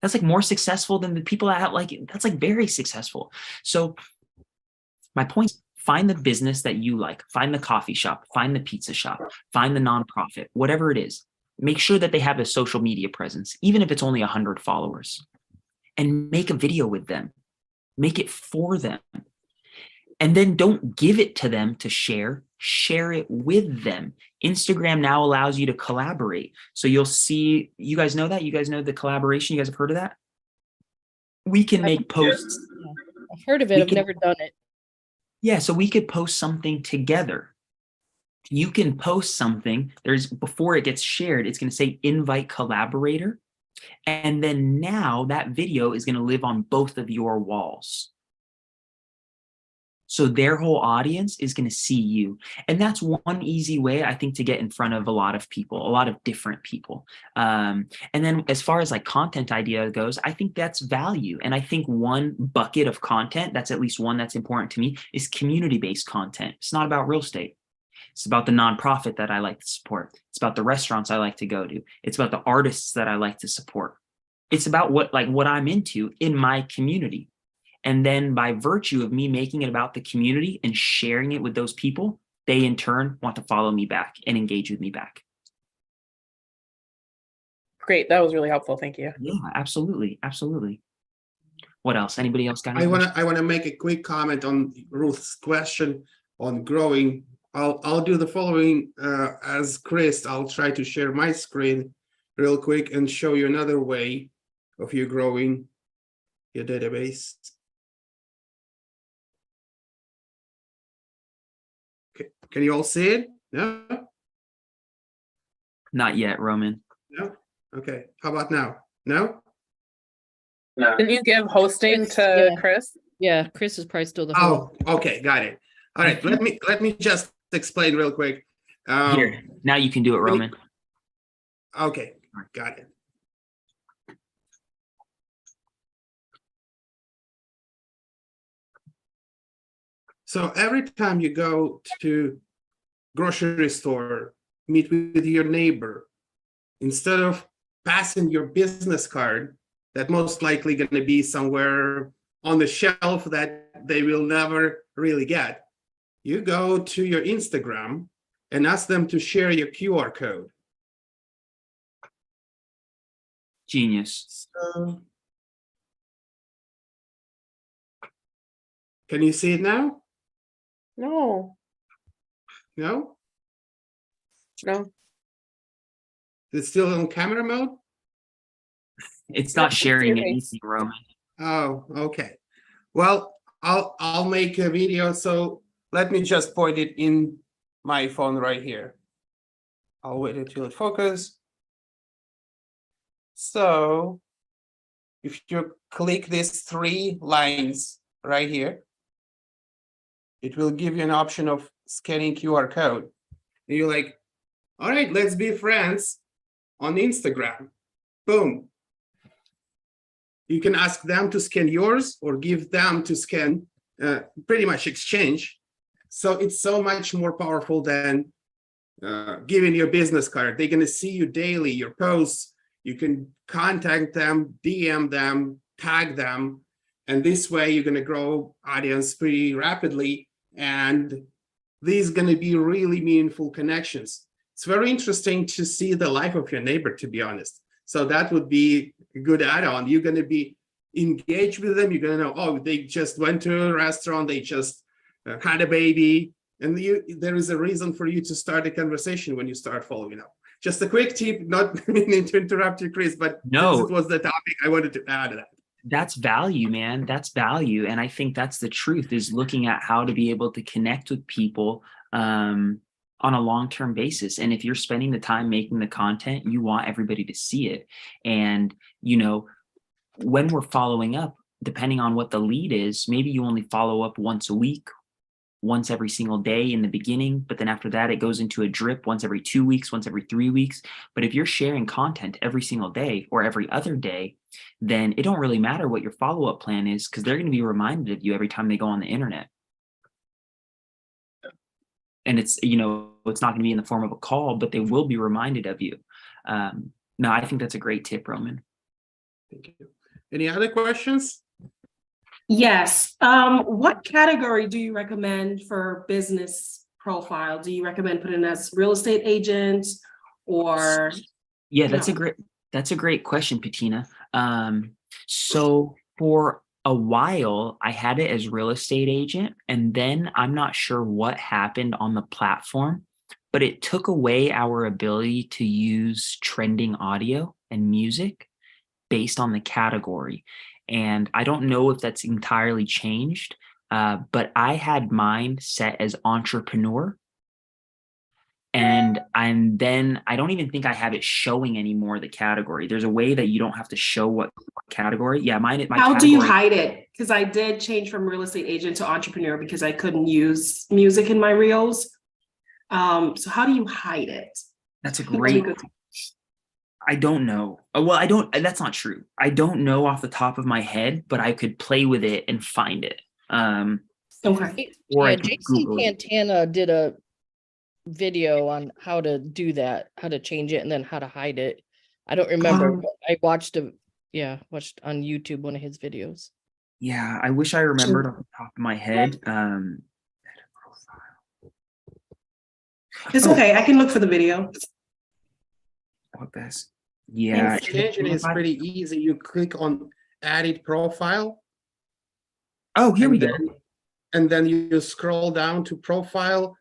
That's like more successful than the people that have that's like very successful. So my point is, find the business that you like, find the coffee shop, find the pizza shop, find the nonprofit, whatever it is. Make sure that they have a social media presence, even if it's only 100 followers, and make a video with them. Make it for them. And then don't give it to them to share it with them. Instagram now allows you to collaborate. So you'll see, you guys know that? You guys know the collaboration? You guys have heard of that? We can make posts. I've heard of it. I've never done it. Yeah, so we could post something together. You can post something. Before it gets shared, it's going to say invite collaborator. And then now that video is going to live on both of your walls. So their whole audience is going to see you. And that's one easy way, I think, to get in front of a lot of people, a lot of different people. And then as far as like content idea goes, I think that's value. And I think one bucket of content, that's at least one that's important to me, is community-based content. It's not about real estate. It's about the nonprofit that I like to support. It's about the restaurants I like to go to. It's about the artists that I like to support. It's about what I'm into in my community. And then by virtue of me making it about the community and sharing it with those people, they in turn want to follow me back and engage with me back. Great. That was really helpful. Thank you. Yeah, absolutely. Absolutely. What else? Anybody else got I want to make a quick comment on Ruth's question on growing. I'll do the following as Kris. I'll try to share my screen real quick and show you another way of you growing your database. Okay. Can you all see it? No? Not yet, Roman. No? Okay. How about now? No? No. Didn't you give hosting Kris, to yeah. Chris? Yeah, Chris is probably still the host. Oh, okay, got it. All right, let me just explain real quick. Here, now you can do it, Roman. Okay, got it. So every time you go to grocery store, meet with your neighbor, instead of passing your business card, that most likely going to be somewhere on the shelf that they will never really get, you go to your Instagram and ask them to share your QR code. Genius. So, can you see it now? No, No? no. It's still on camera mode? It's not That's sharing your anything, Roman. Oh, okay. Well, I'll make a video. So let me just point it in my phone right here. I'll wait until it focuses. So if you click these 3 lines right here, it will give you an option of scanning QR code. And you're like, all right, let's be friends on Instagram. Boom. You can ask them to scan yours or give them to scan, pretty much exchange. So it's so much more powerful than giving your business card. They're going to see you daily, your posts. You can contact them, DM them, tag them. And this way you're going to grow audience pretty rapidly. And these are going to be really meaningful connections. It's very interesting to see the life of your neighbor, to be honest. So that would be a good add-on. You're going to be engaged with them. You're going to know, oh, they just went to a restaurant. They just had a baby. And there is a reason for you to start a conversation when you start following up. Just a quick tip, not meaning to interrupt you, Kris, but No. This was the topic I wanted to add to that. That's value, man. That's value. And I think that's the truth, is looking at how to be able to connect with people on a long-term basis. And if you're spending the time making the content, you want everybody to see it. And, you know, when we're following up, depending on what the lead is, maybe you only follow up once a week, once every single day in the beginning, but then after that, it goes into a drip once every 2 weeks, once every 3 weeks. But if you're sharing content every single day or every other day, then it don't really matter what your follow-up plan is, because they're going to be reminded of you every time they go on the internet. And it's, you know, it's not going to be in the form of a call, but they will be reminded of you. No, I think that's a great tip, Roman. Thank you. Any other questions? Yes. What category do you recommend for business profile? Do you recommend putting as real estate agent or? Yeah, that's a great question, Patina. So for a while, I had it as real estate agent, and then I'm not sure what happened on the platform, but it took away our ability to use trending audio and music based on the category. And I don't know if that's entirely changed, but I had mine set as entrepreneur. And then I don't even think I have it showing anymore, the category. There's a way that you don't have to show what category. Yeah, my How do you category. hide it? Because I did change from real estate agent to entrepreneur because I couldn't use music in my reels. So how do you hide it? That's a Let me great. go- I don't know. Well, I don't. That's not true. I don't know off the top of my head, but I could play with it and find it. Okay. Or I Yeah, could JC Google it. Cantana did a video on how to do that, how to change it, and then how to hide it. I don't remember. Um, But I watched watched on YouTube one of his videos. Yeah, I wish I remembered off the top of my head. Edit profile. It's okay. I can look for the video. What this? Yeah. Extension is pretty easy. You click on edit profile. Oh, here we go. And then you scroll down to profile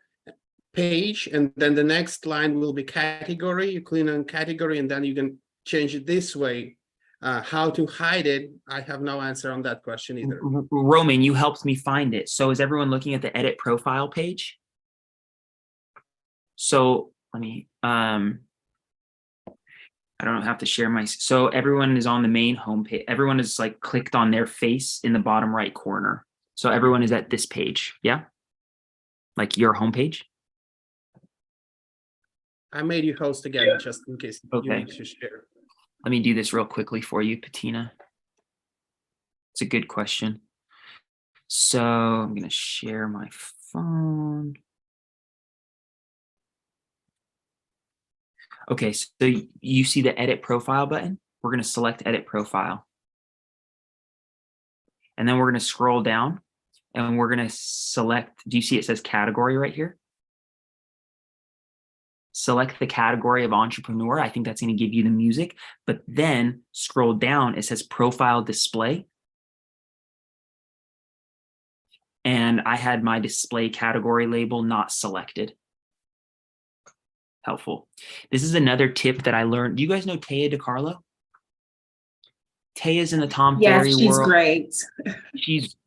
page, and then the next line will be category. You click on category, and then you can change it this way. How to hide it, I have no answer on that question either. Roman, you helped me find it. So is everyone looking at the edit profile page? So let me, I don't have to share my, so everyone is on the main homepage. Everyone is like clicked on their face in the bottom right corner. So everyone is at this page. Yeah. Like your homepage. I made you host again, just in case you Okay. need to share. Let me do this real quickly for you, Patina. It's a good question. So I'm going to share my phone. Okay, so you see the edit profile button? We're going to select edit profile. And then we're going to scroll down and we're going to select, do you see it says category right here? Select the category of entrepreneur. I think that's going to give you the music, but then scroll down, it says profile display. And I had my display category label not selected. Helpful. This is another tip that I learned. Do you guys know Taya DeCarlo? Taya's in the Tom Ferry Yes, she's world. great.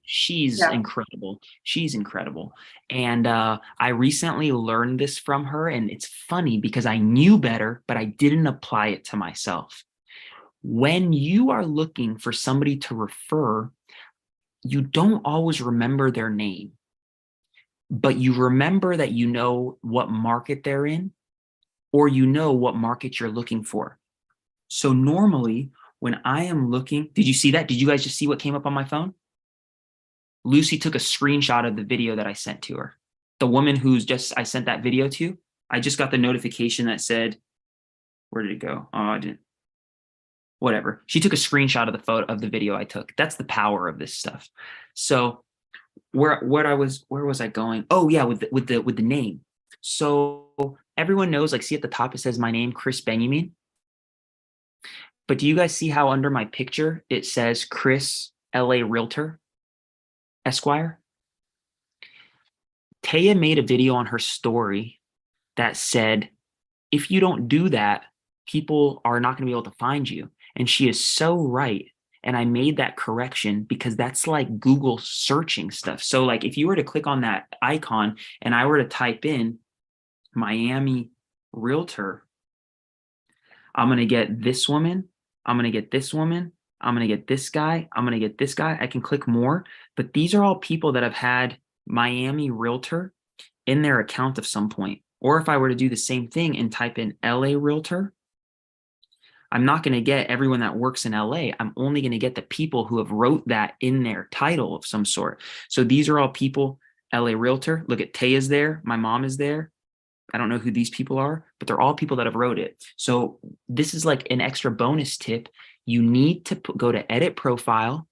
She's Yeah. incredible. She's incredible. And I recently learned this from her, and it's funny because I knew better, but I didn't apply it to myself. When you are looking for somebody to refer, you don't always remember their name, but you remember that you know what market they're in, or you know what market you're looking for. So normally when I am looking, did you see that? Did you guys just see what came up on my phone? Lucy took a screenshot of the video that I sent to her. The woman I sent that video to, I just got the notification that said, where did it go? Oh, I didn't. Whatever. She took a screenshot of the photo of the video I took. That's the power of this stuff. So where was I going? Oh yeah, with the name. So everyone knows, like, see at the top it says my name, Kris Benyamein. But do you guys see how under my picture it says Kris LA Realtor Esquire? Taya made a video on her story that said, if you don't do that, people are not going to be able to find you. And she is so right. And I made that correction because that's like Google searching stuff. So like if you were to click on that icon and I were to type in Miami Realtor, I'm going to get this woman. I'm going to get this woman. I'm going to get this guy. I'm going to get this guy. I can click more, but these are all people that have had Miami Realtor in their account of some point. Or if I were to do the same thing and type in LA Realtor, I'm not going to get everyone that works in LA. I'm only going to get the people who have wrote that in their title of some sort. So these are all people, LA Realtor. Look at Taya's there. My mom is there. I don't know who these people are, but they're all people that have wrote it. So this is like an extra bonus tip. You need to go to edit profile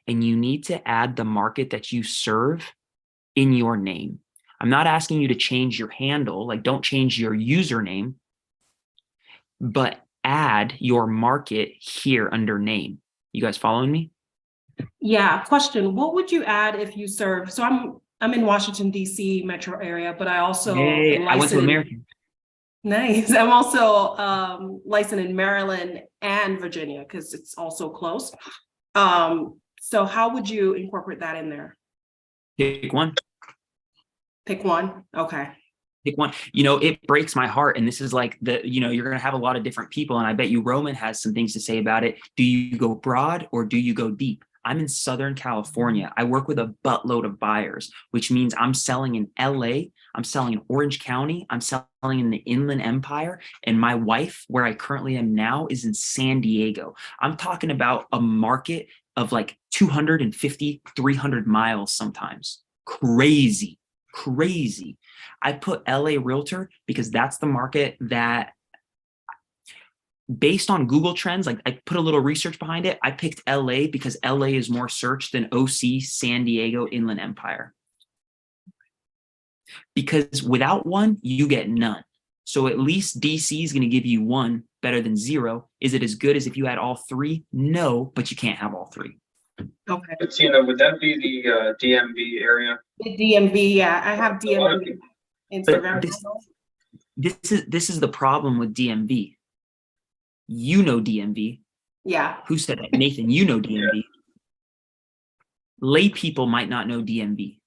and you need to add the market that you serve in your name. I'm not asking you to change your handle, like don't change your username, but add your market here under name. You guys following me? Yeah, question. What would you add if you serve? So I'm in Washington, DC metro area, but I also am I went to licensed American. Nice. I'm also licensed in Maryland and Virginia because it's also close. So how would you incorporate that in there? Pick one. Pick one. Okay. Pick one. It breaks my heart. And this is like you're going to have a lot of different people. And I bet you Roman has some things to say about it. Do you go broad or do you go deep? I'm in Southern California. I work with a buttload of buyers, which means I'm selling in LA. I'm selling in Orange County. I'm selling in the Inland Empire. And my wife, where I currently am now, is in San Diego. I'm talking about a market of like 250, 300 miles sometimes. Crazy. I put LA Realtor because that's the market that, based on Google Trends, like I put a little research behind it. I picked LA because LA is more searched than OC, San Diego, Inland Empire. Because without one, you get none. So at least DC is going to give you one, better than zero. Is it as good as if you had all three? No, but you can't have all three. Okay. But would that be the DMV area? The DMV, yeah, I have A lot of DMV people- Instagram. This is the problem with DMV. You know DMV. Yeah, Who said that? Nathan, you know DMV. Lay people might not know DMV.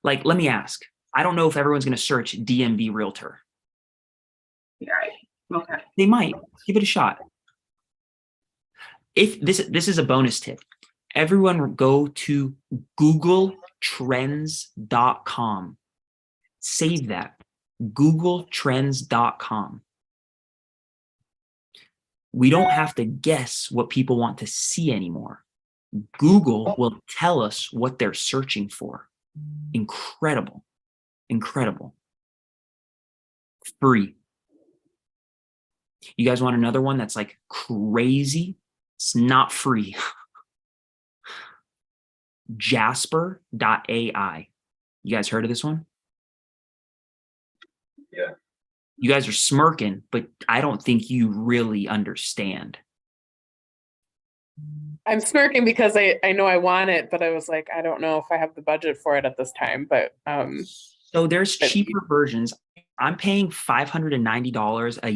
Like, let me ask. I don't know if everyone's going to search DMV Realtor. right, okay. They might. Give it a shot. If this is a bonus tip. Everyone go to googletrends.com. Save that. googletrends.com. We don't have to guess what people want to see anymore. Google will tell us what they're searching for. Incredible. Free. You guys want another one that's like crazy? It's not free. Jasper.ai. You guys heard of this one? Yeah. You guys are smirking, but I don't think you really understand. I'm smirking because I know I want it, but I was like, I don't know if I have the budget for it at this time. But So there's cheaper versions. I'm paying $590 a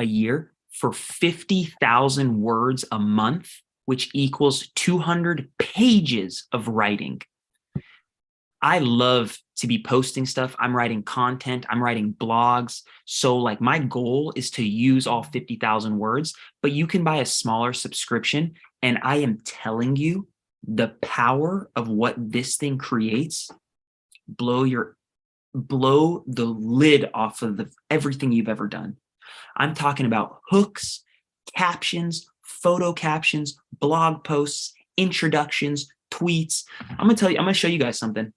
year for 50,000 words a month, which equals 200 pages of writing. I love to be posting stuff. I'm writing content. I'm writing blogs. So like my goal is to use all 50,000 words, but you can buy a smaller subscription. And I am telling you, the power of what this thing creates, blow the lid off of everything you've ever done. I'm talking about hooks, captions, photo captions, blog posts, introductions, tweets. I'm going to show you guys something.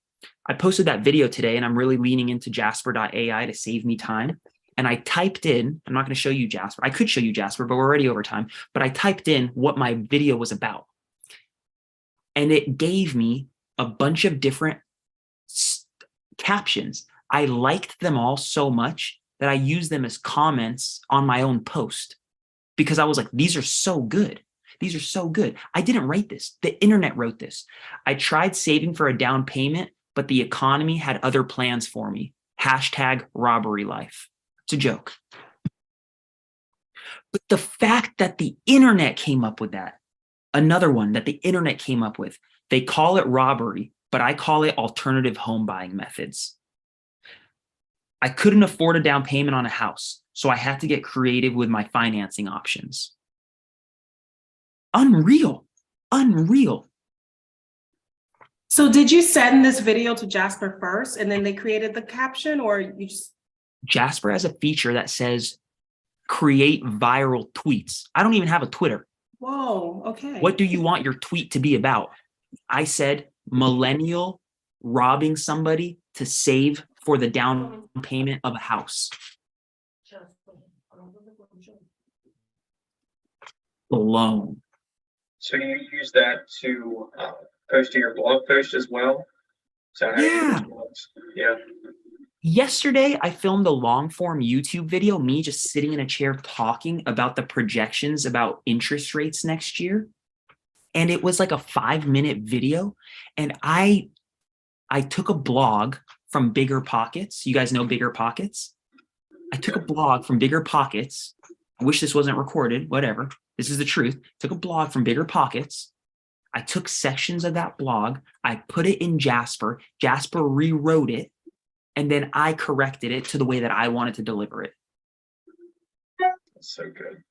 I posted that video today and I'm really leaning into Jasper.ai to save me time. And I typed in, I'm not going to show you Jasper. I could show you Jasper, but we're already over time. But I typed in what my video was about. And it gave me a bunch of different captions. I liked them all so much that I used them as comments on my own post because I was like, these are so good. These are so good. I didn't write this. The internet wrote this. I tried saving for a down payment, but the economy had other plans for me. #robbery life. It's a joke. But the fact that the internet came up with that, another one that the internet came up with, they call it robbery, but I call it alternative home buying methods. I couldn't afford a down payment on a house, so I had to get creative with my financing options. Unreal. So did you send this video to Jasper first and then they created the caption, or you just? Jasper has a feature that says create viral tweets. I don't even have a Twitter. Whoa, okay. What do you want your tweet to be about? I said millennial robbing somebody to save for the down payment of a house. Blown. So you use that to post to your blog post as well? So Yeah. Yeah. Yesterday, I filmed a long form YouTube video, me just sitting in a chair talking about the projections about interest rates next year. And it was like a 5-minute video. And I took a blog from Bigger Pockets. You guys know Bigger Pockets? I took a blog from Bigger Pockets. I wish this wasn't recorded, whatever. This is the truth. Took a blog from Bigger Pockets. I took sections of that blog. I put it in Jasper. Jasper rewrote it. and then I corrected it to the way that I wanted to deliver it. That's so good.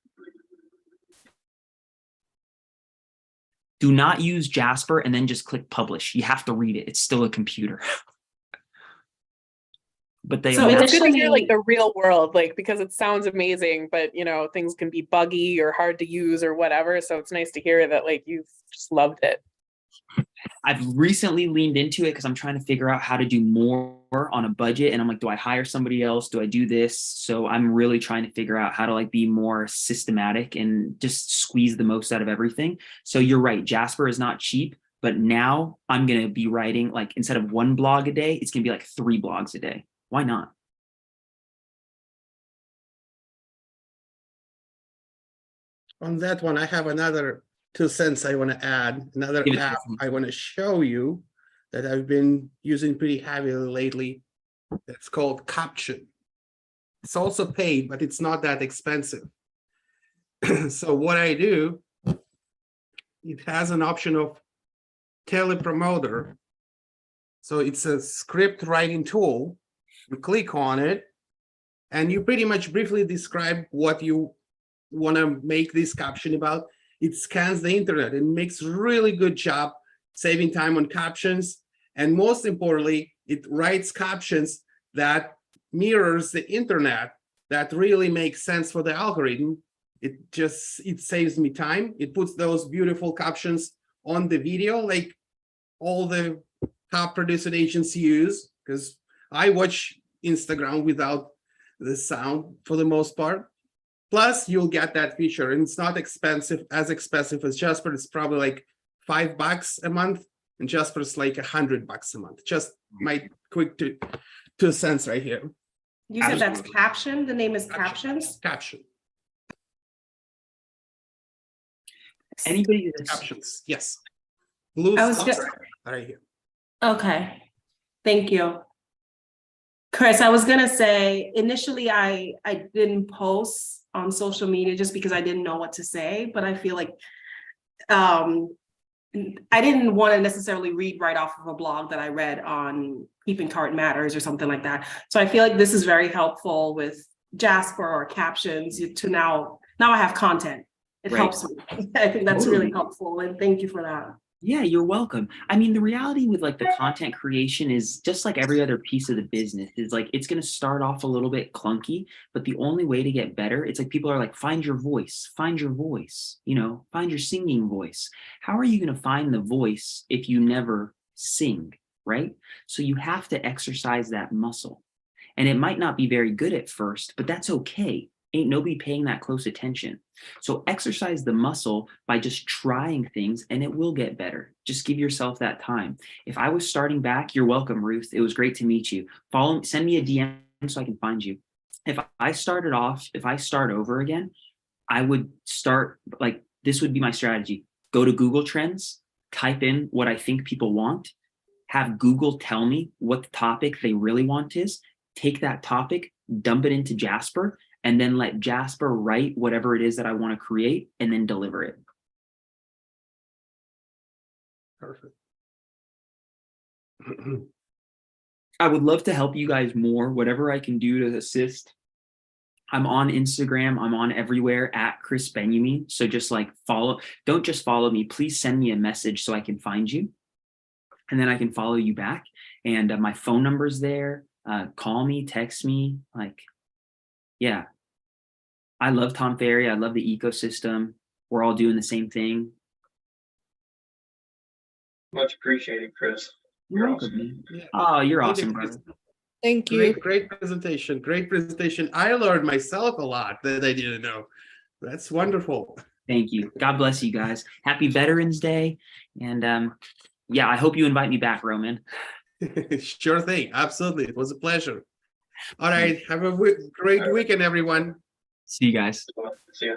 Do not use Jasper and then just click publish. You have to read it. It's still a computer. But they So are. It's good to hear initially- like the real world, like because it sounds amazing, but you know, things can be buggy or hard to use or whatever. So it's nice to hear that like you've just loved it. I've recently leaned into it because I'm trying to figure out how to do more on a budget. And I'm like, do I hire somebody else? Do I do this? So I'm really trying to figure out how to like be more systematic and just squeeze the most out of everything. So you're right. Jasper is not cheap, but now I'm going to be writing like instead of 1 blog a day, it's going to be like 3 blogs a day. Why not? On that one, I have another 2 cents I want to add, another Give it to app me. I want to show you that I've been using pretty heavily lately. It's called Caption. It's also paid, but it's not that expensive. So what I do, it has an option of telepromoter. So it's a script writing tool. You click on it and you pretty much briefly describe what you want to make this caption about. It scans the internet and makes really good job saving time on captions. And most importantly, it writes captions that mirrors the internet that really makes sense for the algorithm. It saves me time. It puts those beautiful captions on the video like all the top producing agents use, because I watch Instagram without the sound for the most part. Plus, you'll get that feature, and it's not expensive, as expensive as Jasper. It's probably like $5 a month, and Jasper's like $100 a month. Just my quick 2 cents right here. You said that's Absolutely. Caption, the name is Captions? Caption, Anybody that's captions, yes. Blue I was stuff just- right here. Okay, thank you. Kris, I was gonna say, initially, I didn't post on social media just because I didn't know what to say, but I feel like I didn't want to necessarily read right off of a blog that I read on Keeping Current Matters or something like that. So I feel like this is very helpful with Jasper or Captions to now I have content. It Right. helps me. I think that's really helpful, and thank you for that. Yeah, you're welcome. I mean, the reality with like the content creation is just like every other piece of the business is like it's going to start off a little bit clunky, but the only way to get better, it's like people are like, find your voice, find your singing voice. How are you going to find the voice if you never sing, right? So you have to exercise that muscle. And it might not be very good at first, but that's okay. Ain't nobody paying that close attention. So exercise the muscle by just trying things and it will get better. Just give yourself that time. If I was starting back, you're welcome, Ruth. It was great to meet you. Send me a DM so I can find you. If I start over again, I would start like, this would be my strategy. Go to Google Trends, type in what I think people want, have Google tell me what the topic they really want is, take that topic, dump it into Jasper, and then let Jasper write whatever it is that I want to create and then deliver it. Perfect. I would love to help you guys more, whatever I can do to assist. I'm on Instagram. I'm on everywhere at Kris Benyamein. So just like don't just follow me. Please send me a message so I can find you. And then I can follow you back. And my phone number's there. Call me, text me. Yeah. I love Tom Ferry. I love the ecosystem. We're all doing the same thing. Much appreciated, Kris. You're You're welcome, awesome. man. Yeah. Oh, you're Thank you, awesome, Kris. brother. Thank you. Great presentation. Great presentation. I learned myself a lot that I didn't know. That's wonderful. Thank you. God bless you guys. Happy Veterans Day. And yeah, I hope you invite me back, Roman. Sure thing. Absolutely. It was a pleasure. All right. Have a great weekend, everyone. See you guys. See ya.